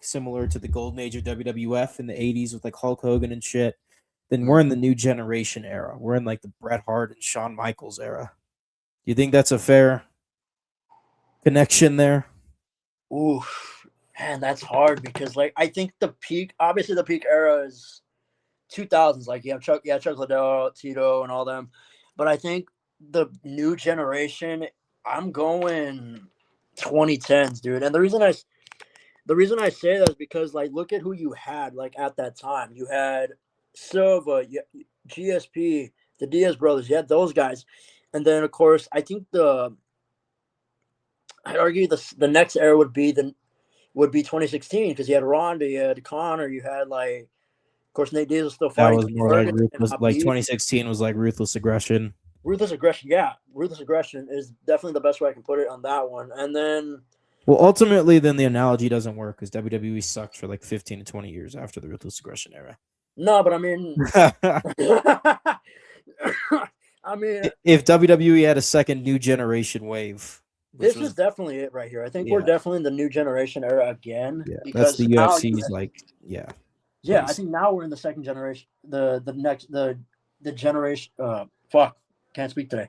S1: similar to the golden age of WWF in the 80s with like Hulk Hogan and shit, then we're in the new generation era. We're in like the Bret Hart and Shawn Michaels era. Do you think that's a fair connection there?
S2: ooh, man, that's hard because like I think obviously the peak era is 2000s. Like you have Chuck Liddell, Tito, and all them. But I think the new generation, I'm going 2010s, dude. And the reason I say that is because like look at who you had like at that time. You had Silva, GSP, the Diaz brothers. You had those guys, and then of course I think I'd argue the next era would be 2016 because you had Ronda, you had Connor, you had like of course Nate Diaz was still
S1: That
S2: fighting
S1: was
S2: Tony
S1: more like
S2: Ferguson and
S1: ruthless. Like
S2: Habib.
S1: 2016 was like ruthless aggression.
S2: Ruthless aggression, yeah, ruthless aggression is definitely the best way I can put it on that one. And then
S1: Well, ultimately, then the analogy doesn't work because WWE sucked for like 15 to 20 years after the ruthless aggression era.
S2: no, but I mean, I mean,
S1: If WWE had a second new generation wave, which
S2: this is
S1: was
S2: definitely it right here. I think we're
S1: yeah,
S2: definitely in the new generation era again
S1: yeah, that's the
S2: because now
S1: UFC's like yeah
S2: yeah, I
S1: place.
S2: think now we're in the second generation, the generation. Fuck, can't speak today.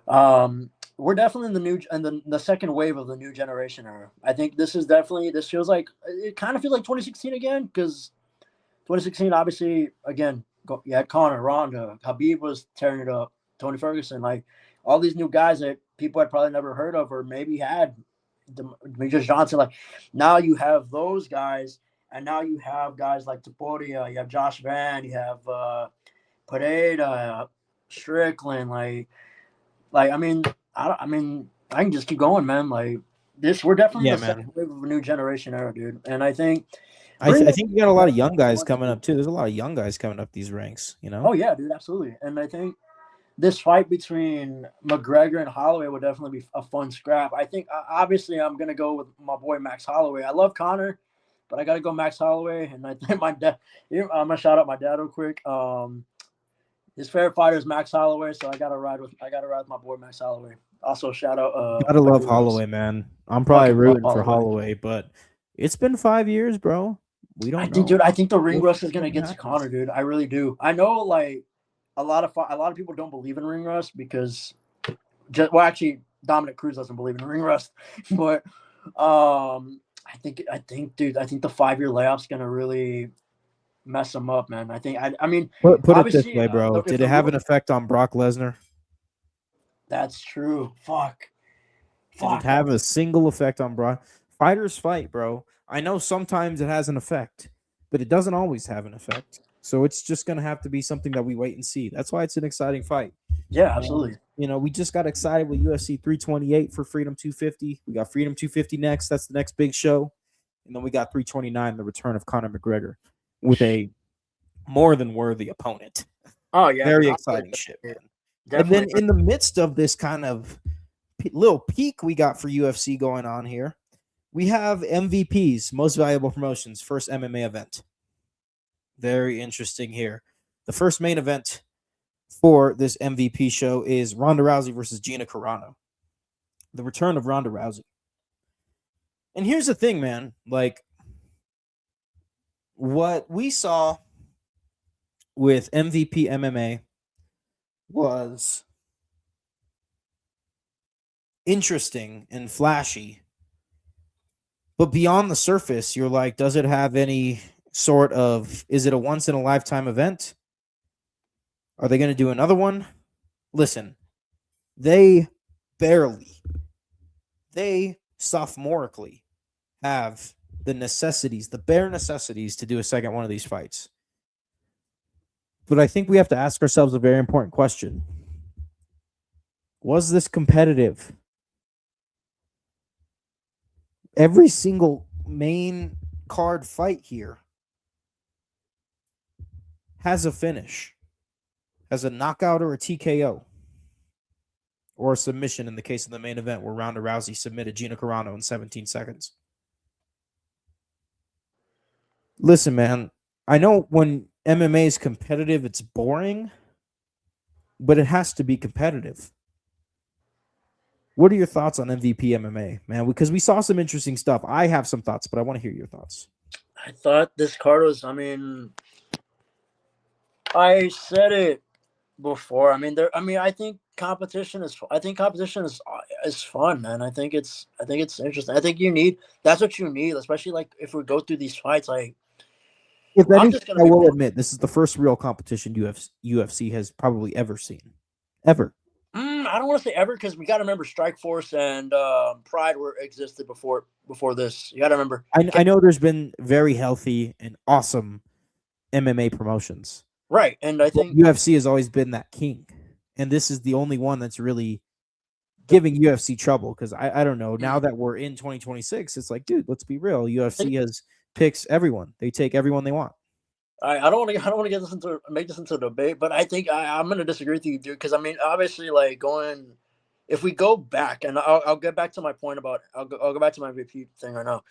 S2: We're definitely in the second wave of the new generation era. I think this feels like it kind of feels like 2016 again because 2016 obviously again you had Connor, Ronda, Habib was tearing it up, Tony Ferguson, like all these new guys that people had probably never heard of or maybe had Demetrius Johnson. Like now you have those guys, and now you have guys like Taporia, you have Josh Van, you have Pereira, Strickland, like I mean I can just keep going, man. Like this, we're definitely in
S1: Yeah,
S2: the second
S1: man.
S2: wave of a new generation era, dude. And I think
S1: I
S2: bring
S1: think you got a lot of young guys coming up too. There's a lot of young guys coming up these ranks.
S2: Oh yeah, dude, absolutely. And I think this fight between McGregor and Holloway would definitely be a fun scrap. I think obviously I'm gonna go with my boy Max Holloway. I love Connor, but I gotta go Max Holloway. And I think my dad. I'm gonna shout out my dad real quick. His favorite fighter is Max Holloway, so I gotta ride with my boy Max Holloway. Also shout out
S1: Gotta love
S2: Ring Rust.
S1: Holloway, man. I'm probably
S2: Fucking love
S1: rooting for
S2: Holloway.
S1: Holloway, but it's been 5 years, bro. We
S2: I
S1: don't
S2: think,
S1: know
S2: dude. I think the ring
S1: if
S2: rust is gonna
S1: something
S2: get to Connor,
S1: happens.
S2: dude. I really do. I know, like a lot of people don't believe in ring rust because well, actually, Dominic Cruz doesn't believe in ring rust, but dude, I think the 5 year layoff's gonna really mess him up, man. I mean,
S1: Put it this
S2: obviously,
S1: way, bro.
S2: if
S1: Did
S2: the
S1: it have
S2: rule,
S1: an effect on Brock Lesnar?
S2: that's true.
S1: Did it
S2: Fuck.
S1: have a single effect on Brock? Fighters fight, bro. I know sometimes it has an effect, but it doesn't always have an effect. So it's just gonna have to be something that we wait and see. That's why it's an exciting fight.
S2: Yeah,
S1: And
S2: absolutely.
S1: we just got excited with UFC 328 for Freedom 250. We got Freedom 250 next. That's the next big show. And then we got 329, the return of Conor McGregor with a more than worthy opponent.
S2: Oh yeah,
S1: Very
S2: Connor
S1: exciting shit, man. And then
S2: definitely.
S1: in the midst of this kind of little peak we got for UFC going on here, we have MVPs, most valuable promotions, first MMA event. Very interesting here. The first main event for this MVP show is Ronda Rousey versus Gina Carano. The return of Ronda Rousey. And here's the thing, man. Like, what we saw with MVP MMA was interesting and flashy. But beyond the surface, you're like, does it have any sort of, is it a once in a lifetime event? Are they going to do another one? Listen, they barely, they sophomorically have the necessities, the bare necessities to do a second one of these fights. But I think we have to ask ourselves a very important question. Was this competitive? Every single main card fight here has a finish, has a knockout or a TKO, or a submission in the case of the main event where Ronda Rousey submitted Gina Carano in 17 seconds. Listen, man, I know when MMA is competitive, it's boring, but it has to be competitive. What are your thoughts on MVP MMA, man? Because we saw some interesting stuff. I have some thoughts, but I want to hear your thoughts.
S2: I thought this card was. I mean, I said it before. I mean, there. I mean, I think competition is. I think competition is fun, man. I think it's interesting. I think you need. That's what you need, especially like if we go through these fights. Like,
S1: If
S2: I'm
S1: anything,
S2: just gonna
S1: I
S2: be
S1: will
S2: blunt.
S1: admit this is the first real competition UFC has probably ever seen, ever.
S2: I don't want to say ever because we got to remember Strikeforce and Pride were existed before this. You got to remember.
S1: I know there's been very healthy and awesome MMA promotions,
S2: Right, and I
S1: but
S2: think
S1: UFC has always been that king, and this is the only one that's really
S2: the
S1: giving UFC trouble because I don't know. Now
S2: mm,
S1: that we're in 2026, it's like, dude, let's be real.
S2: I
S1: UFC has picks everyone. They take everyone they want.
S2: I don't want to I don't want to get this into make this into a debate, but I think I'm going to disagree with you, dude. Because I mean, obviously, like going if we go back, and I'll get back to my point about I'll go back to my MVP thing right now.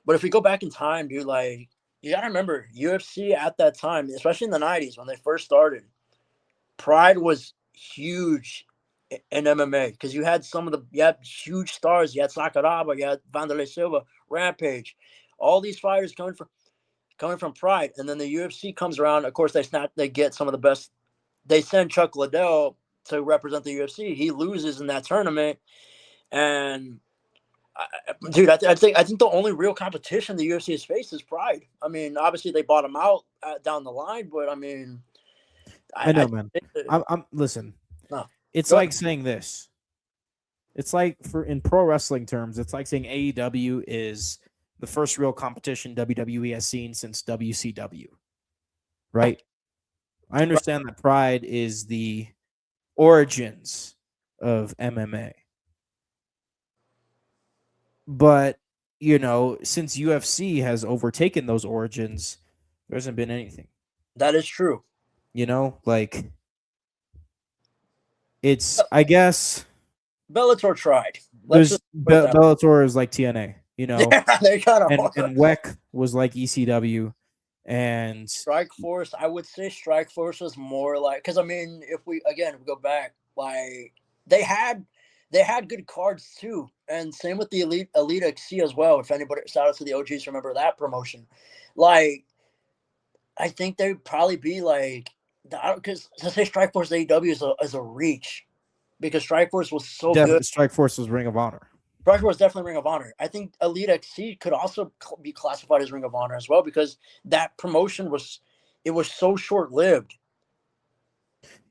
S2: But if we go back in time, dude, like you got to remember UFC at that time, especially in the '90s when they first started. Pride was huge in MMA because you had huge stars. You had Sakuraba, you had Vanderlei Silva, Rampage, all these fighters coming from Pride, and then the UFC comes around. Of course, they get some of the best. They send Chuck Liddell to represent the UFC. He loses in that tournament, and dude, I think the only real competition the UFC has faced is Pride. I mean, obviously they bought him out down the line, but I mean,
S1: I
S2: I
S1: know, man.
S2: think that,
S1: I'm listen.
S2: no,
S1: It's
S2: go ahead.
S1: like saying this. It's like for in pro wrestling terms, it's like saying AEW is the first real competition WWE has seen since WCW, right? I understand that Pride is the origins of MMA, but since UFC has overtaken those origins, there hasn't been anything.
S2: That is true.
S1: Like it's, I guess,
S2: Bellator tried. Let's
S1: there's
S2: just put it that way.
S1: Bellator is like TNA,
S2: Yeah, they kind of
S1: and
S2: are.
S1: WEC was like ECW, and
S2: Strike Force, I would say Strike Force was more like because I mean, if we again if we go back, like they had they had good cards too, and same with the Elite XC as well. If anybody shout out to the OGs, remember that promotion? Like I think they'd probably be like because to say Strike Force AEW is a reach because Strike Force was so good.
S1: Strike Force was Ring of Honor.
S2: Strike Force definitely Ring of Honor. I think Elite XC could also be classified as Ring of Honor as well because that promotion was so short lived.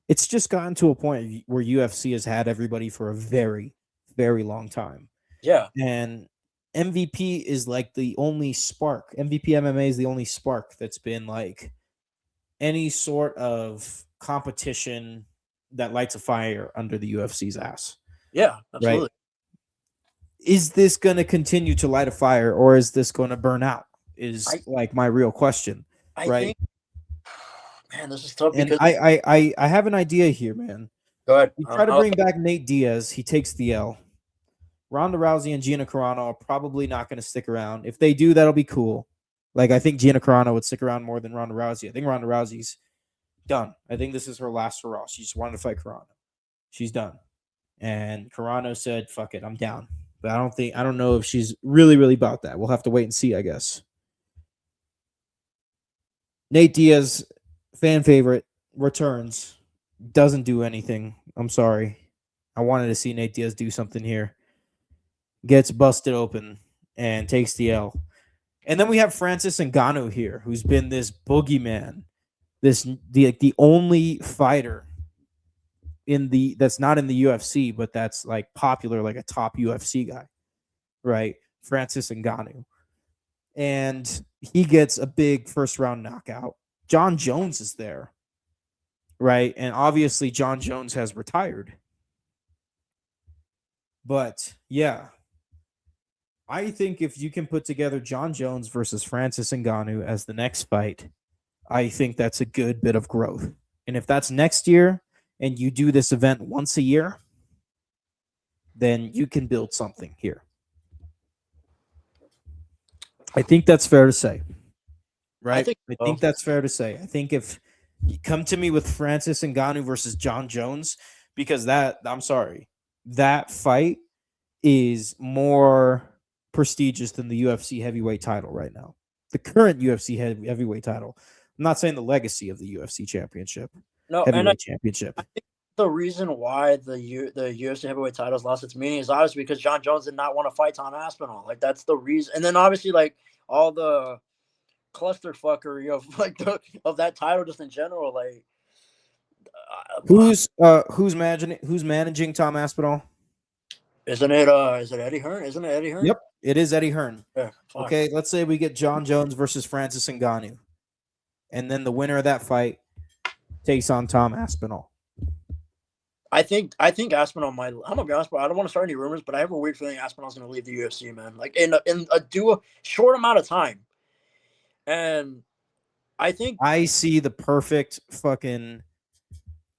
S1: It's just gotten to a point where UFC has had everybody for a very, very long time.
S2: Yeah,
S1: And MVP is like the only spark. MVP MMA is the only spark that's been like any sort of competition that lights a fire under the UFC's ass.
S2: yeah,
S1: Right?
S2: absolutely.
S1: Is this going to continue to light a fire or is this going to burn out? Is
S2: I
S1: like my real question.
S2: I
S1: Right?
S2: think, man, this is tough
S1: And
S2: because
S1: I have an idea here, man.
S2: go ahead.
S1: You try to bring back Nate Diaz, he takes the L. Ronda Rousey and Gina Carano are probably not going to stick around. If they do, that'll be cool. Like, I think Gina Carano would stick around more than Ronda Rousey. I think Ronda Rousey's done. I think this is her last hurrah. She just wanted to fight Carano. She's done. And Carano said, fuck it, I'm down. But I don't know if she's really, really about that. We'll have to wait and see, I guess. Nate Diaz, fan favorite, returns. Doesn't do anything. I'm sorry. I wanted to see Nate Diaz do something here. gets busted open and takes the L. And then we have Francis Ngannou here, who's been this boogeyman, the only fighter that's not in the UFC, but that's like popular, like a top UFC guy, right? Francis Ngannou. And he gets a big first round knockout. John Jones is there, right? And obviously John Jones has retired. But yeah, I think if you can put together John Jones versus Francis Ngannou as the next fight, I think that's a good bit of growth. And if that's next year and you do this event once a year, then you can build something here. I think that's fair to say. Right? I think that's fair to say. I think if you come to me with Francis Ngannou versus John Jones, because I'm sorry, that fight is more prestigious than the UFC heavyweight title right now. The current UFC heavyweight title. I'm not saying the legacy of the UFC championship, heavyweight championship.
S2: I think the reason why the UFC heavyweight titles lost its meaning is obviously because John Jones did not want to fight Tom Aspinall. Like that's the reason. And then obviously like all the clusterfuckery of that title just in general. Like
S1: who's managing Tom Aspinall?
S2: Is it Eddie Hearn? Isn't it Eddie Hearn?
S1: Yep, it is Eddie Hearn.
S2: Yeah,
S1: okay, let's say we get John Jones versus Francis Ngannou, and then the winner of that fight takes on Tom Aspinall.
S2: I think Aspinall might. I'm gonna be honest, but I don't want to start any rumors, but I have a weird feeling Aspinall's gonna leave the UFC, man. Like in a short amount of time, and I think
S1: I see the perfect fucking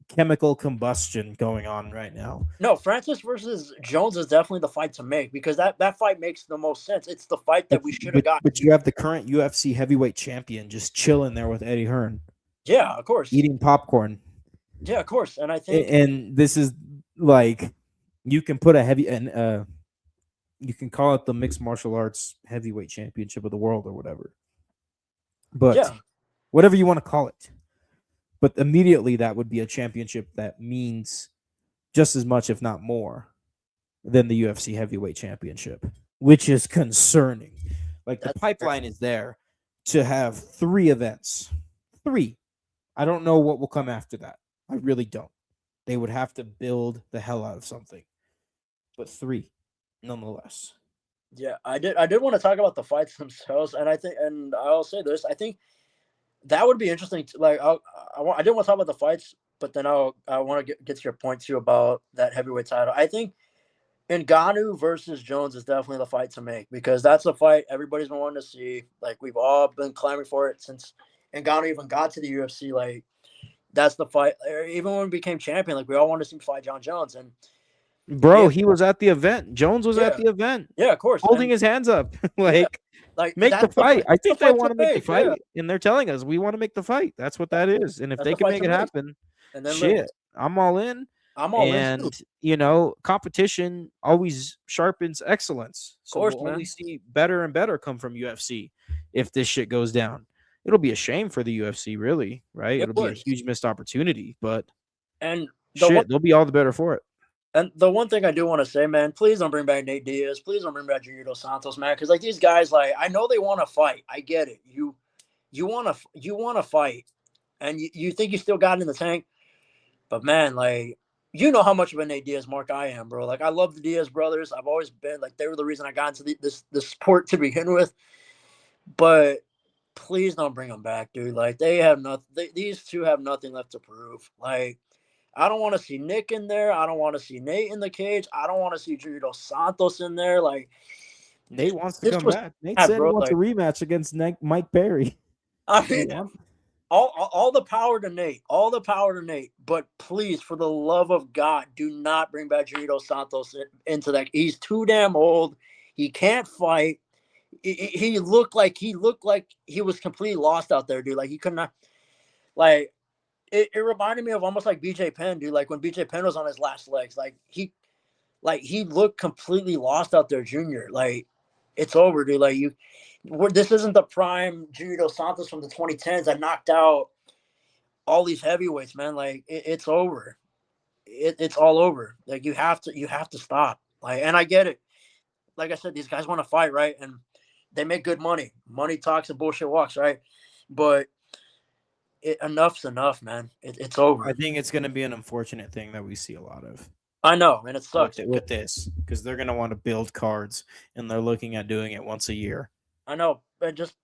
S1: chemical combustion going on right now.
S2: No, Francis versus Jones is definitely the fight to make because that fight makes the most sense. It's the fight that we should have got.
S1: But you have the current UFC heavyweight champion just chilling there with Eddie Hearn.
S2: Yeah, of course.
S1: Eating popcorn.
S2: Yeah, of course. And I think
S1: and this is like you can put a heavy and you can call it the mixed martial arts heavyweight championship of the world or whatever. But whatever you want to call it. But immediately that would be a championship that means just as much, if not more, than the UFC heavyweight championship, which is concerning. Like the pipeline is there to have 3 events. 3. I don't know what will come after that. I really don't. They would have to build the hell out of something. But 3, nonetheless.
S2: Yeah, I did want to talk about the fights themselves, and I'll say this: I think that would be interesting. I didn't want to talk about the fights, but then I want to get to your point too about that heavyweight title. I think Ngannou versus Jones is definitely the fight to make because that's a fight everybody's been wanting to see. Like we've all been clamoring for it since Ngannou even got to the UFC. Like that's the fight. Even when we became champion, like we all wanted to see him fight John Jones. And
S1: bro, he was at the event. Jones was at the event.
S2: Yeah, of course,
S1: holding his hands up. Like make the fight. I think they want to make the fight, and they're telling us we want to make the fight. That's what that is. And if they can make it happen, and then shit, I'm all in.
S2: I'm all in.
S1: And you know, competition always sharpens excellence. So
S2: of course,
S1: we'll only see better and better come from UFC if this shit goes down. It'll be a shame for the UFC, really, right? It'll be a huge missed opportunity, but they'll be all the better for it.
S2: And the one thing I do want to say, man, please don't bring back Nate Diaz. Please don't bring back Junior Dos Santos, man. Because like these guys, like I know they want to fight. I get it. You want to fight, and you think you still got it in the tank. But man, like you know how much of a Nate Diaz mark I am, bro. Like I love the Diaz brothers. I've always been like they were the reason I got into this sport to begin with. But please don't bring them back, dude. Like they have nothing. These two have nothing left to prove. Like. I don't want to see Nick in there. I don't want to see Nate in the cage. I don't want to see Junior Dos Santos in there. Like
S1: Nate wants to come back. Nate said he wants a rematch against Mike Perry.
S2: I mean, all the power to Nate. All the power to Nate. But please, for the love of God, do not bring back Junior Dos Santos into that. He's too damn old. He can't fight. He looked like he was completely lost out there, dude. Like he could not. Like. It reminded me of almost like BJ Penn, dude. Like when BJ Penn was on his last legs, like he looked completely lost out there, Junior. Like it's over, dude. Like this isn't the prime Junior Dos Santos from the 2010s that knocked out all these heavyweights, man. Like it's over. It's all over. Like you have to stop. Like, and I get it. like I said, these guys want to fight, right? And they make good money. Money talks and bullshit walks, right? But enough's enough, man. It's
S1: I
S2: over.
S1: think it's going to be an unfortunate thing that we see a lot of
S2: I know, and it
S1: with
S2: sucks.
S1: with this because they're going to want to build cards and they're looking at doing it once a year.
S2: I know, and just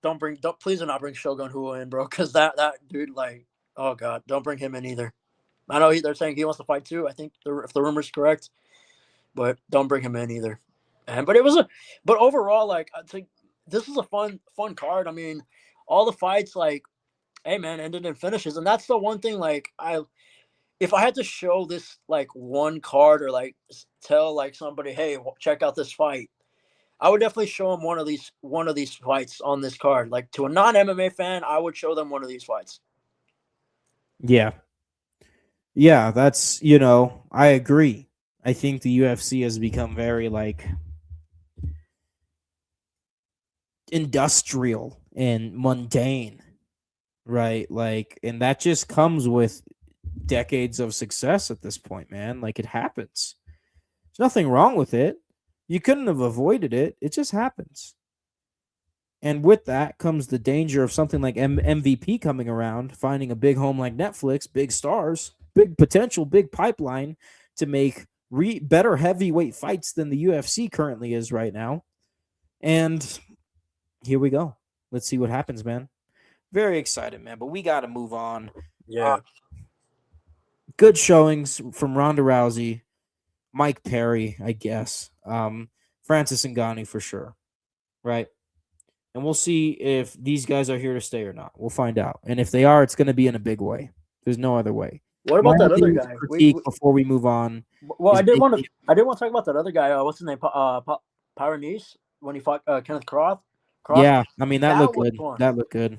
S2: please do not bring Shogun Hua in, bro, because that dude, like, oh god, don't bring him in either. I know they're saying he wants to fight too. I think if the rumor's correct, but don't bring him in either. And but overall, like, I think this is a fun card. I mean, all the fights, like, hey man, ended in finishes, and that's the one thing. Like, if I had to show this like one card or like tell like somebody, hey, check out this fight, I would definitely show them one of these fights on this card. Like, to a non MMA fan, I would show them one of these fights.
S1: Yeah. Yeah, that's, I agree. I think the UFC has become very like industrial and mundane, right? Like, and that just comes with decades of success at this point, man. Like, it happens. There's nothing wrong with it. You couldn't have avoided it. It just happens. And with that comes the danger of something like MVP coming around, finding a big home like Netflix, big stars, big potential, big pipeline to make better heavyweight fights than the UFC currently is right now. And here we go. Let's see what happens, man. Very excited, man. But we got to move on.
S2: Yeah.
S1: Good showings from Ronda Rousey, Mike Perry, I guess. Francis Ngannou for sure. Right? And we'll see if these guys are here to stay or not. We'll find out. And if they are, it's going to be in a big way. There's no other way.
S2: What about that other guy?
S1: Before we move on.
S2: Well, I did want to talk about that other guy. What's his name? Pyrenees, when he fought Kenneth Croft.
S1: Yeah, I mean that looked good. Fun. That looked good.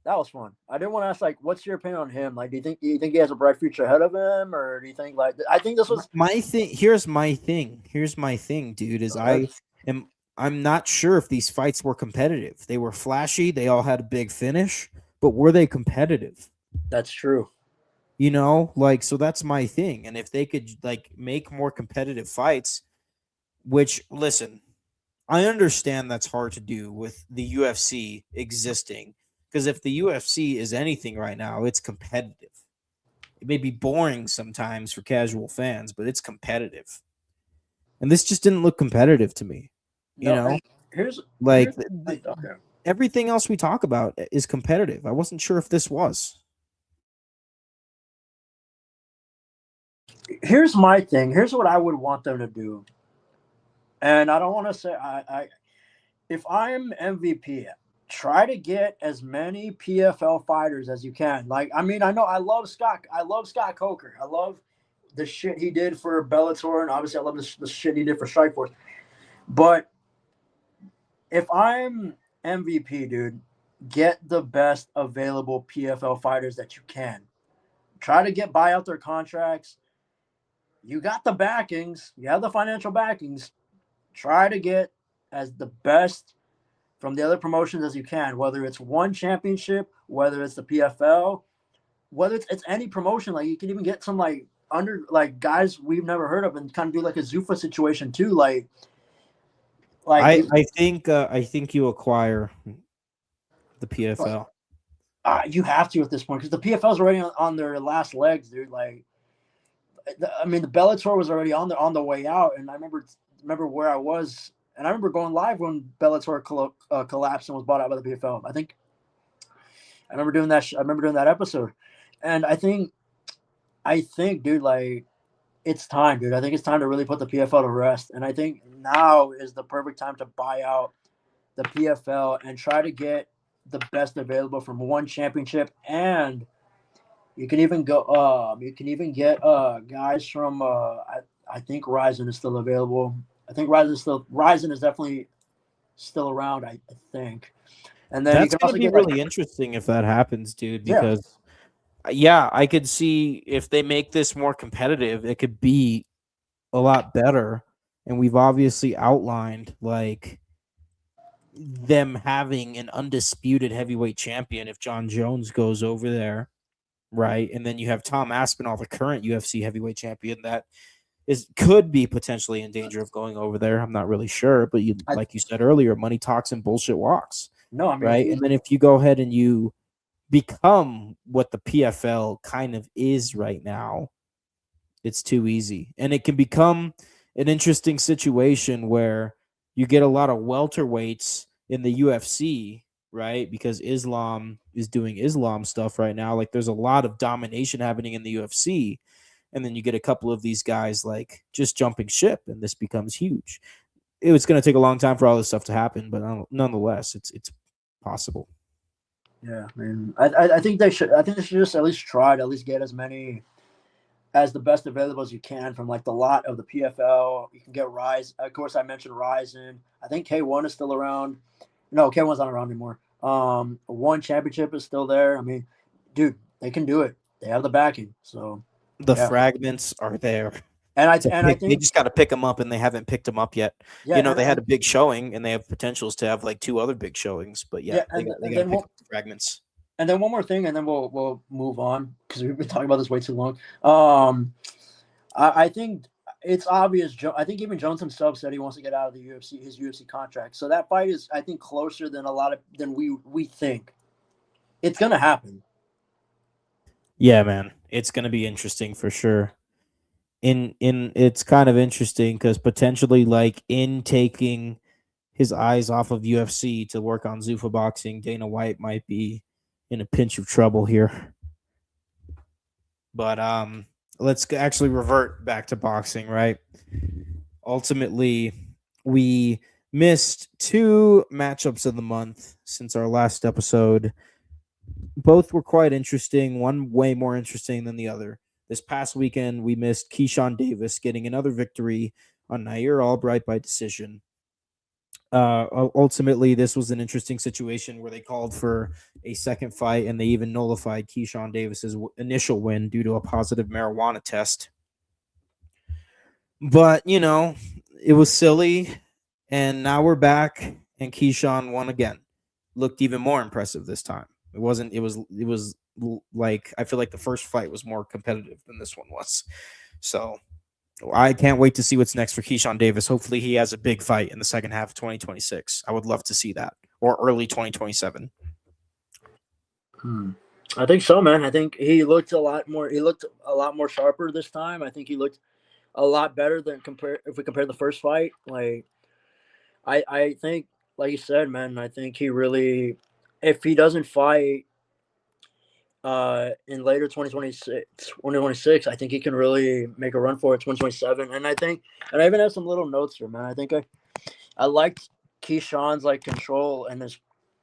S2: That was fun. I did want to ask, like, what's your opinion on him? Like, do you think he has a bright future ahead of him, or do you think, like, I think this was
S1: my thing? Here's my thing, dude. Is I'm not sure if these fights were competitive. They were flashy. They all had a big finish, but were they competitive?
S2: That's true.
S1: So that's my thing. And if they could like make more competitive fights, which, listen, I understand that's hard to do with the UFC existing, because if the UFC is anything right now, it's competitive. It may be boring sometimes for casual fans, but it's competitive. And this just didn't look competitive to me. Everything else we talk about is competitive. I wasn't sure if this was.
S2: Here's my thing. Here's what I would want them to do. And I don't want to say if I'm MVP, try to get as many PFL fighters as you can. Like, I mean, I love Scott Coker. I love the shit he did for Bellator, and obviously I love the shit he did for Strikeforce. But if I'm MVP, dude, get the best available PFL fighters that you can. Try to buy out their contracts. You got the backings. You have the financial backings. Try to get as the best from the other promotions as you can, whether it's one championship, whether it's the PFL, whether it's any promotion. Like, you can even get some like guys we've never heard of and kind of do like a Zuffa situation too. Like
S1: I think you acquire the PFL.
S2: You have to at this point, because the PFL is already on their last legs, dude. Like, I mean, the Bellator was already on the way out, and I remember where I was, and I remember going live when Bellator collapsed and was bought out by the PFL. I remember doing that. I remember doing that episode, and I think, dude, like, it's time, dude. I think it's time to really put the PFL to rest, and I think now is the perfect time to buy out the PFL and try to get the best available from one championship. And you can even go. You can even get guys from. I think Ryzen is still available. I think Ryzen is definitely still around. I think. And then
S1: that's going to be really interesting if that happens, dude. Because I could see if they make this more competitive, it could be a lot better. And we've obviously outlined like them having an undisputed heavyweight champion if John Jones goes over there, right? And then you have Tom Aspinall, the current UFC heavyweight champion, that could be potentially in danger of going over there. I'm not really sure, but
S2: I
S1: like you said earlier, money talks and bullshit walks,
S2: no, I mean
S1: right? And then if you go ahead and you become what the PFL kind of is right now, it's too easy. And it can become an interesting situation where you get a lot of welterweights in the UFC, right? Because Islam is doing Islam stuff right now. Like there's a lot of domination happening in the UFC. And then you get a couple of these guys like just jumping ship, and this becomes huge. It's going to take a long time for all this stuff to happen, but nonetheless, it's possible.
S2: yeah, I mean, I think they should. I think they should just at least try to at least get as many as the best available as you can from like the lot of the PFL. You can get Rise. Of course, I mentioned Ryzen. I think K1 is still around. No, K1's not around anymore. One championship is still there. I mean, dude, they can do it. They have the backing. So
S1: The
S2: yeah,
S1: fragments are there to
S2: and I
S1: pick. They
S2: think
S1: just got to pick them up, and they haven't picked them up yet.
S2: yeah,
S1: They had a big showing, and they have potentials to have like two other big showings. But yeah,
S2: yeah,
S1: they
S2: and
S1: got to
S2: then
S1: pick up the fragments.
S2: and then one more thing, and then we'll move on because we've been talking about this way too long. Um, I think it's obvious. I think even Jones himself said he wants to get out of the UFC, his UFC contract. So that fight is, I think, closer than we think. It's gonna happen.
S1: Yeah, man, it's going to be interesting for sure. In it's kind of interesting because potentially like in taking his eyes off of UFC to work on Zuffa boxing, Dana White might be in a pinch of trouble here. But let's actually revert back to boxing, right? Ultimately, we missed two matchups of the month since our last episode. Both were quite interesting, one way more interesting than the other. This past weekend, we missed Keyshawn Davis getting another victory on Nair Albright by decision. Ultimately, this was an interesting situation where they called for a second fight and they even nullified Keyshawn Davis's initial win due to a positive marijuana test. But, it was silly. And now we're back, and Keyshawn won again. Looked even more impressive this time. It was like, I feel like the first fight was more competitive than this one was. So I can't wait to see what's next for Keyshawn Davis. Hopefully he has a big fight in the second half of 2026. I would love to see that, or early 2027.
S2: I think so, man. I think he looked a lot more. He looked a lot more sharper this time. I think he looked a lot better than if we compare the first fight. Like I think, like you said, man. I think he really, if he doesn't fight in later 2026, I think he can really make a run for it 2027. And I even have some little notes here, man. I liked Keyshawn's like control and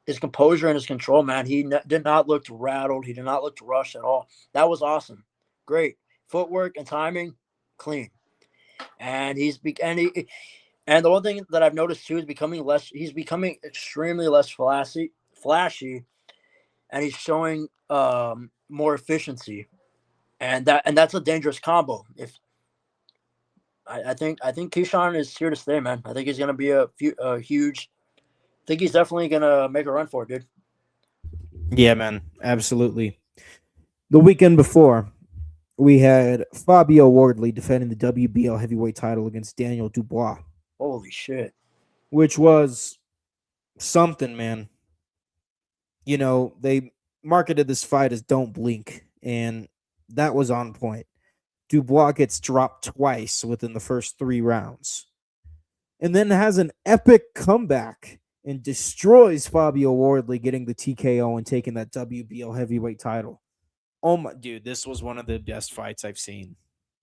S2: his composure and his control, man. He did not look rattled. He did not look rushed at all. That was awesome. Great footwork and timing, clean. And and the one thing that I've noticed too is becoming less. He's becoming extremely less flashy, and he's showing more efficiency, and that's a dangerous combo. If I think Keyshawn is here to stay, man. I think he's gonna be a huge. I think he's definitely gonna make a run for it, dude.
S1: Yeah, man, absolutely. The weekend before, we had Fabio Wardley defending the WBO heavyweight title against Daniel Dubois,
S2: Holy shit!
S1: which was something, man. They marketed this fight as "Don't Blink," and that was on point. Dubois gets dropped twice within the first 3 rounds, and then has an epic comeback and destroys Fabio Wardley, getting the TKO and taking that WBO heavyweight title. Oh my dude, this was one of the best fights I've seen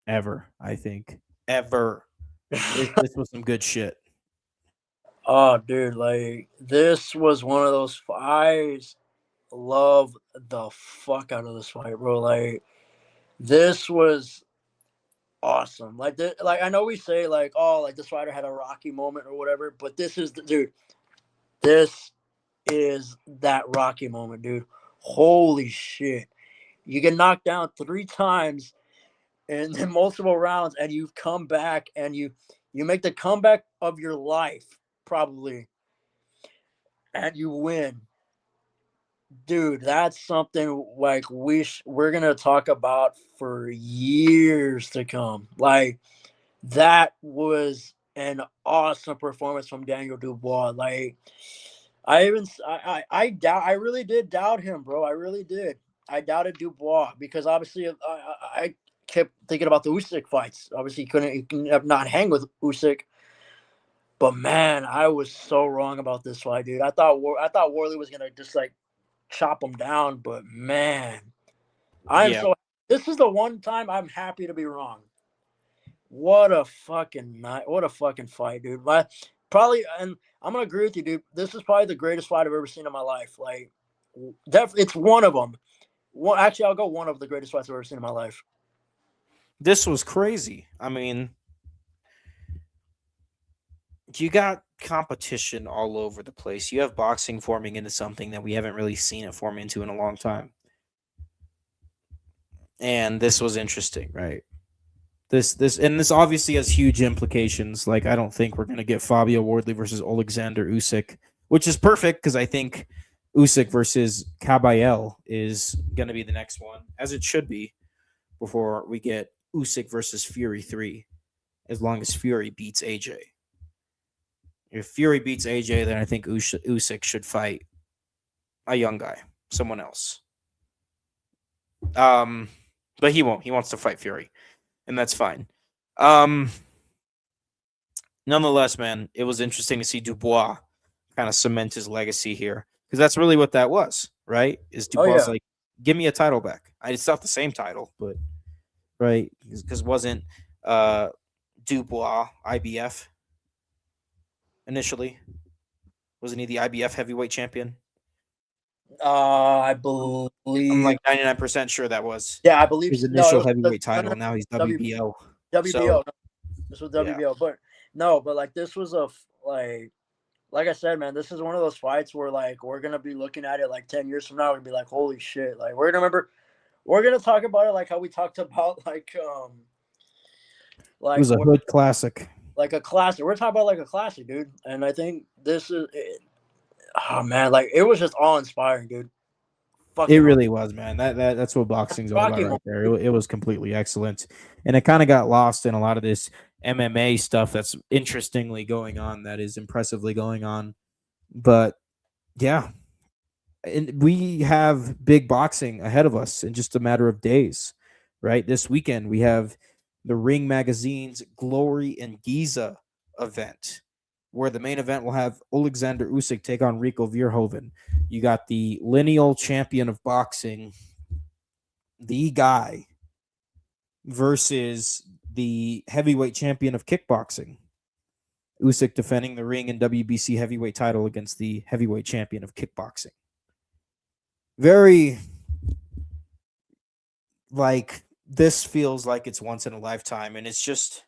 S1: ever, I think. Ever. This was some good shit.
S2: Oh, dude, like this was one of those. I love the fuck out of this fight, bro. Like this was awesome. Like I know we say like, oh, like this fighter had a rocky moment or whatever, but this is dude. This is that rocky moment, dude. Holy shit! You get knocked down 3 times in multiple rounds, and you've come back, and you make the comeback of your life, probably, and you win. Dude, that's something like we're gonna talk about for years to come. Like That was an awesome performance from Daniel Dubois. Like I doubt I really did doubt him, bro. I really did. I doubted Dubois because obviously I kept thinking about the Usyk fights. Obviously, he couldn't not hang with Usyk. But man, I was so wrong about this fight, dude. I thought Wardley was gonna just like chop him down, but man, I'm
S1: Yeah,
S2: so. This is the one time I'm happy to be wrong. What a fucking night! What a fucking fight, dude. Probably, and I'm gonna agree with you, dude. This is probably the greatest fight I've ever seen in my life. Like, it's one of them. Actually, I'll go one of the greatest fights I've ever seen in my life.
S1: this was crazy. I mean, you got competition all over the place. You have boxing forming into something that we haven't really seen it form into in a long time. And this was interesting, right? This obviously has huge implications. Like, I don't think we're gonna get Fabio Wardley versus Alexander Usyk, which is perfect because I think Usyk versus Caballel is gonna be the next one, as it should be, before we get Usyk versus Fury 3, as long as Fury beats AJ. If Fury beats AJ, then I think Usyk should fight a young guy, someone else. Um, but he won't. He wants to fight Fury, and that's fine. Um, Nonetheless, man, it was interesting to see Dubois kind of cement his legacy here because that's really what that was, right? Is
S2: Oh
S1: Dubois
S2: yeah.
S1: like, give me a title back? It's not the same title, but right because wasn't uh Dubois IBF initially? Wasn't he the IBF heavyweight champion?
S2: I
S1: I'm
S2: believe.
S1: like 99% sure that was
S2: Yeah, I believe.
S1: his
S2: No, it
S1: initial
S2: was the
S1: heavyweight
S2: no, no,
S1: title. Now he's
S2: W,
S1: WBO.
S2: WBO.
S1: So
S2: No, this was
S1: yeah,
S2: WBO, but no, but like this was like I said, man, this is one of those fights where like we're gonna be looking at it like 10 years from now and be like, holy shit! Like we're gonna remember, we're gonna talk about it like how we talked about
S1: it was
S2: like
S1: a hood classic.
S2: like a classic. We're talking about like a classic, dude. And I think this is it, oh man, like it was just awe inspiring, dude.
S1: It
S2: Fucking
S1: really was, man. That's what boxing's all about
S2: Rocky
S1: right
S2: moment,
S1: there.
S2: dude.
S1: It was completely excellent, and it kind of got lost in a lot of this MMA stuff that's interestingly going on, that is impressively going on. But yeah, and we have big boxing ahead of us in just a matter of days, right? This weekend we have the Ring Magazine's Glory and Giza event, where the main event will have Alexander Usyk take on Rico Verhoeven. You got the lineal champion of boxing, the guy, versus the heavyweight champion of kickboxing. Usyk defending the ring and WBC heavyweight title against the heavyweight champion of kickboxing. Very, like, this feels like it's once in a lifetime, and it's just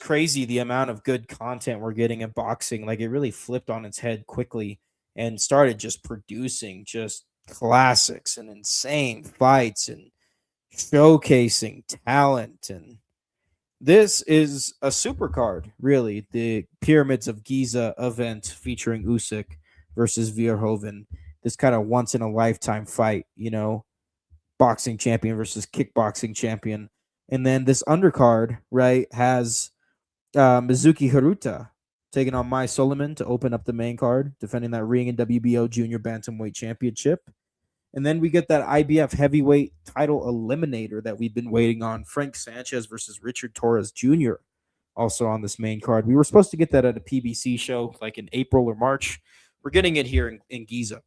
S1: crazy the amount of good content we're getting in boxing. Like, it really flipped on its head quickly and started just producing just classics and insane fights and showcasing talent. And this is a super card, really. The Pyramids of Giza event featuring Usyk versus Verhoeven. This kind of once in a lifetime fight, boxing champion versus kickboxing champion. And then this undercard, right, has Mizuki Haruta taking on Mai Solomon to open up the main card, defending that ring and WBO Junior Bantamweight Championship. And then we get that IBF heavyweight title eliminator that we've been waiting on, Frank Sanchez versus Richard Torres Jr., also on this main card. We were supposed to get that at a PBC show like in April or March. We're getting it here in Giza.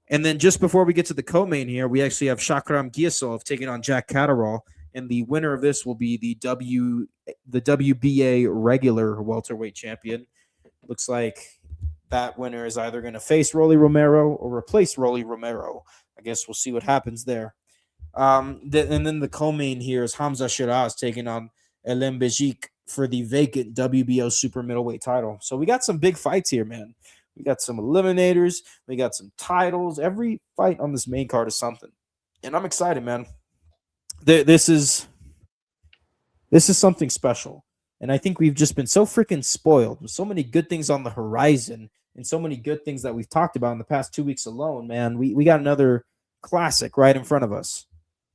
S1: And then just before we get to the co-main here, we actually have Shakram Giasov taking on Jack Catterall, and the winner of this will be the WBA regular welterweight champion. Looks like that winner is either going to face Rolly Romero or replace Rolly Romero. I guess we'll see what happens there. And then the co-main here is Hamza Shiraz taking on Elem Bejik for the vacant WBO super middleweight title. So we got some big fights here, man. We got some eliminators. We got some titles. Every fight on this main card is something, and I'm excited, man. This is something special, and I think we've just been so freaking spoiled with so many good things on the horizon and so many good things that we've talked about in the past 2 weeks alone. Man, we got another classic right in front of us.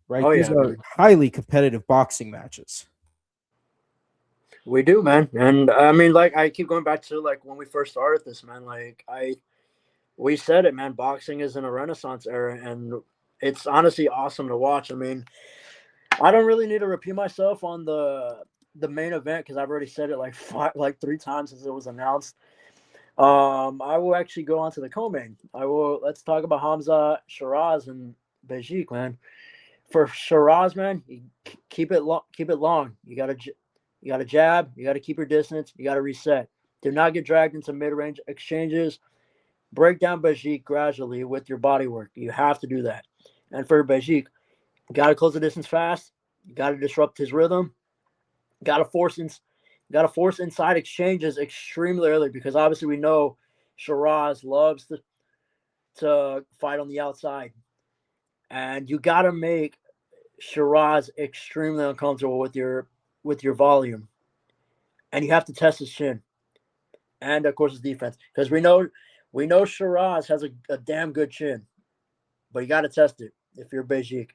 S1: Right,
S2: Oh
S1: these
S2: yeah,
S1: are
S2: dude.
S1: highly competitive boxing matches.
S2: We do, man. And I mean, like, I keep going back to like when we first started this, man. Like, we said it, man. Boxing is in a renaissance era, and it's honestly awesome to watch. I mean, I don't really need to repeat myself on the main event because I've already said it like 3 times since it was announced. I will actually go on to the co-main. Let's talk about Hamza Shiraz and Bajik, man. For Shiraz, man, you keep it keep it long. You got to jab. You got to keep your distance. You got to reset. Do not get dragged into mid-range exchanges. Break down Bajik gradually with your body work. You have to do that. And for Bajik, you got to close the distance fast. You got to disrupt his rhythm. Got to force inside exchanges extremely early because obviously we know Shiraz loves to fight on the outside, and you got to make Shiraz extremely uncomfortable with your volume, and you have to test his chin and of course his defense because we know Shiraz has a damn good chin, but you got to test it if you're Beijing.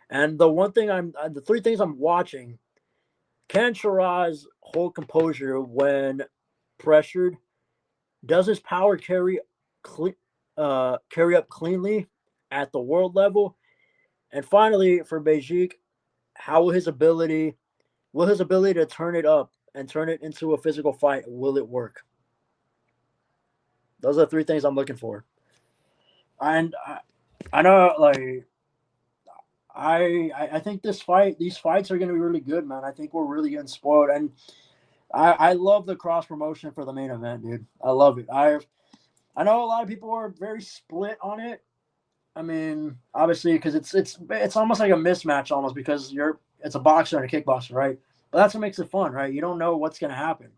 S2: And the 3 things I'm watching: can Shiraz hold composure when pressured? Does his power carry up cleanly at the world level? And finally, for Beijing, how will his ability to turn it up and turn it into a physical fight, will it work? Those are the 3 things I'm looking for. And I know, like, I think these fights are going to be really good, man. I think we're really getting spoiled, and I love the cross promotion for the main event, dude. I love it. I know a lot of people are very split on it. I mean, obviously, because it's almost like a mismatch, almost because it's a boxer and a kickboxer, right? But that's what makes it fun, right? You don't know what's gonna happen.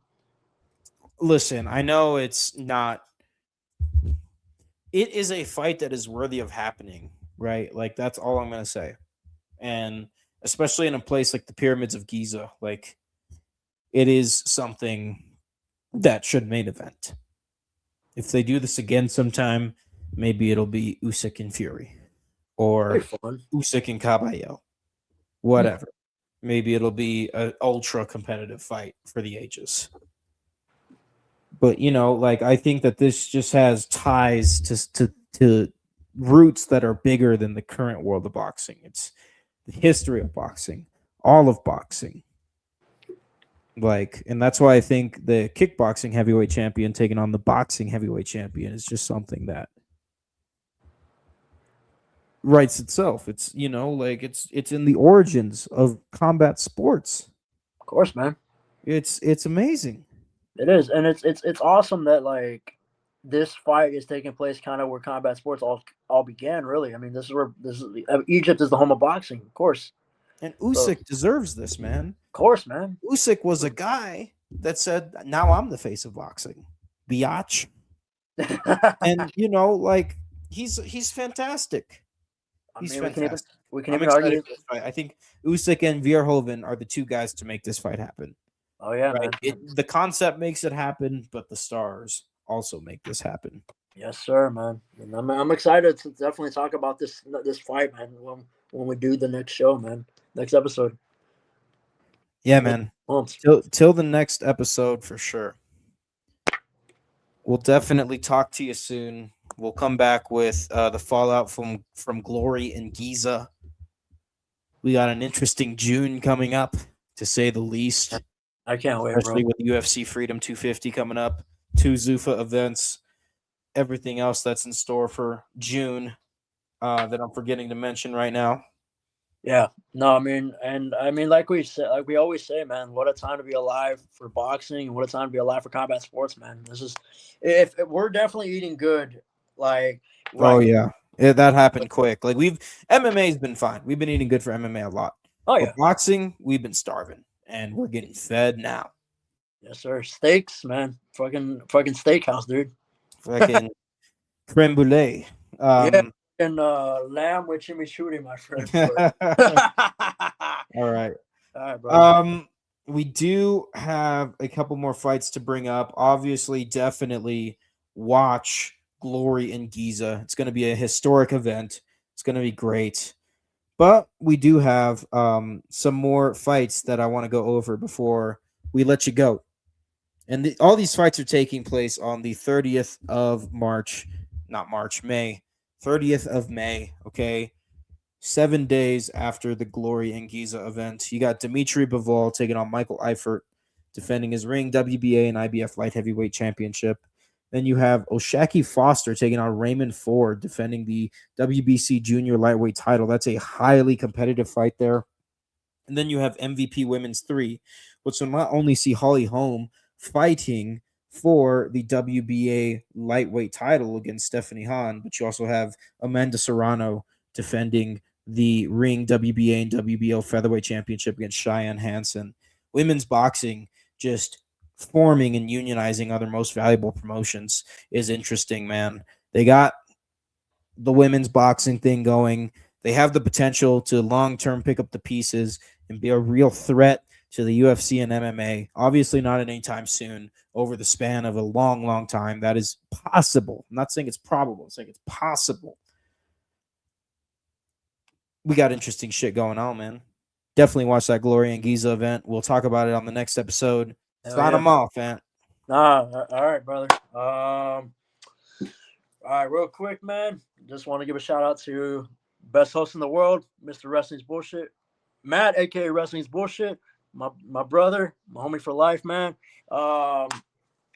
S1: Listen, I know it's not. It is a fight that is worthy of happening, right? Like that's all I'm gonna say. And especially in a place like the pyramids of Giza, like it is something that should main event. If they do this again sometime, maybe it'll be Usyk and Fury
S2: Very
S1: or
S2: fun.
S1: Usyk and Caballo, whatever. Maybe it'll be an ultra competitive fight for the ages. But like I think that this just has ties to roots that are bigger than the current world of boxing. It's the history of boxing, all of boxing. Like, and that's why I think the kickboxing heavyweight champion taking on the boxing heavyweight champion is just something that writes itself. It's like it's in the origins of combat sports.
S2: Of course, man.
S1: It's amazing.
S2: It is, and it's awesome that like this fight is taking place kind of where combat sports all began. Really, I mean, this is Egypt is the home of boxing, of course.
S1: And
S2: So,
S1: Usyk deserves this, man.
S2: of course, man.
S1: Usyk was a guy that said, "Now I'm the face of boxing." Biatch. And like he's fantastic.
S2: I
S1: He's
S2: mean,
S1: fantastic.
S2: we can
S1: I'm
S2: even
S1: excited
S2: argue.
S1: for this fight. I think Usyk and Verhoeven are the two guys to make this fight happen.
S2: Oh yeah,
S1: Right?
S2: man.
S1: The concept makes it happen, but the stars also make this happen.
S2: Yes, sir, man. And I'm excited to definitely talk about this fight, man. When we do the next show, man, next episode.
S1: Yeah, man.
S2: Months.
S1: Till the next episode for sure. We'll definitely talk to you soon. We'll come back with the fallout from Glory and Giza. We got an interesting June coming up, to say the least.
S2: I can't wait, bro.
S1: Especially with UFC Freedom 250 coming up, 2 Zuffa events, everything else that's in store for June that I'm forgetting to mention right now.
S2: Yeah. No, I mean, like we always say, man, what a time to be alive for boxing, and what a time to be alive for combat sports, man. This is, if we're definitely eating good, like
S1: Oh
S2: right.
S1: yeah, that happened quick. Like MMA's been fine. We've been eating good for MMA a lot.
S2: Oh
S1: But
S2: yeah.
S1: boxing, we've been starving, and we're getting fed now.
S2: Yes, sir. Steaks, man. Fucking steakhouse, dude.
S1: Fucking creme brulee.
S2: Yeah. And lamb with chimichurri, my friend.
S1: All right.
S2: All right, bro.
S1: We do have a couple more fights to bring up. Obviously, definitely watch Glory in Giza. It's going to be a historic event. It's going to be great. But we do have some more fights that I want to go over before we let you go. And all these fights are taking place on the 30th of March, not March, May, 30th of May, okay? 7 days after the Glory and Giza event. You got Dimitri Bivol taking on Michael Eifert, defending his ring WBA and IBF light heavyweight championship. Then you have Oshaki Foster taking on Raymond Ford, defending the WBC junior lightweight title. That's a highly competitive fight there. And then you have MVP Women's 3, which will not only see Holly Holm fighting for the WBA lightweight title against Stephanie Hahn, but you also have Amanda Serrano defending the Ring WBA and WBO featherweight championship against Cheyenne Hansen. Women's boxing just forming and unionizing other most valuable promotions is interesting, man. They got the women's boxing thing going. They have the potential to long-term pick up the pieces and be a real threat to the UFC and MMA. Obviously not anytime soon, over the span of a long, long time. That is possible. I'm not saying it's probable. I'm saying it's possible. We got interesting shit going on, man. Definitely watch that Glory and Giza event. We'll talk about it on the next episode. Sign them off, man.
S2: All right, brother. All right, real quick, man. Just want to give a shout out to best host in the world, Mr. Wrestling's Bullshit, Matt, aka Wrestling's Bullshit. My brother, my homie for life, man. I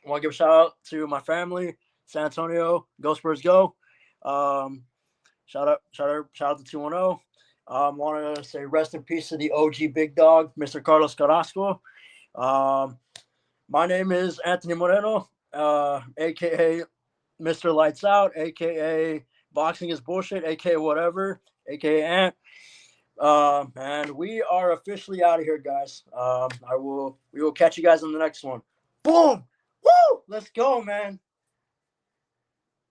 S2: want to give a shout out to my family, San Antonio, Go Spurs Go. Shout out to 210. Want to say rest in peace to the OG big dog, Mr. Carlos Carrasco. My name is Anthony Moreno, aka Mr. Lights Out, aka Boxing is Bullshit, aka whatever, aka Ant. And we are officially out of here, guys. We will catch you guys on the next one. Boom! Woo! Let's go, man.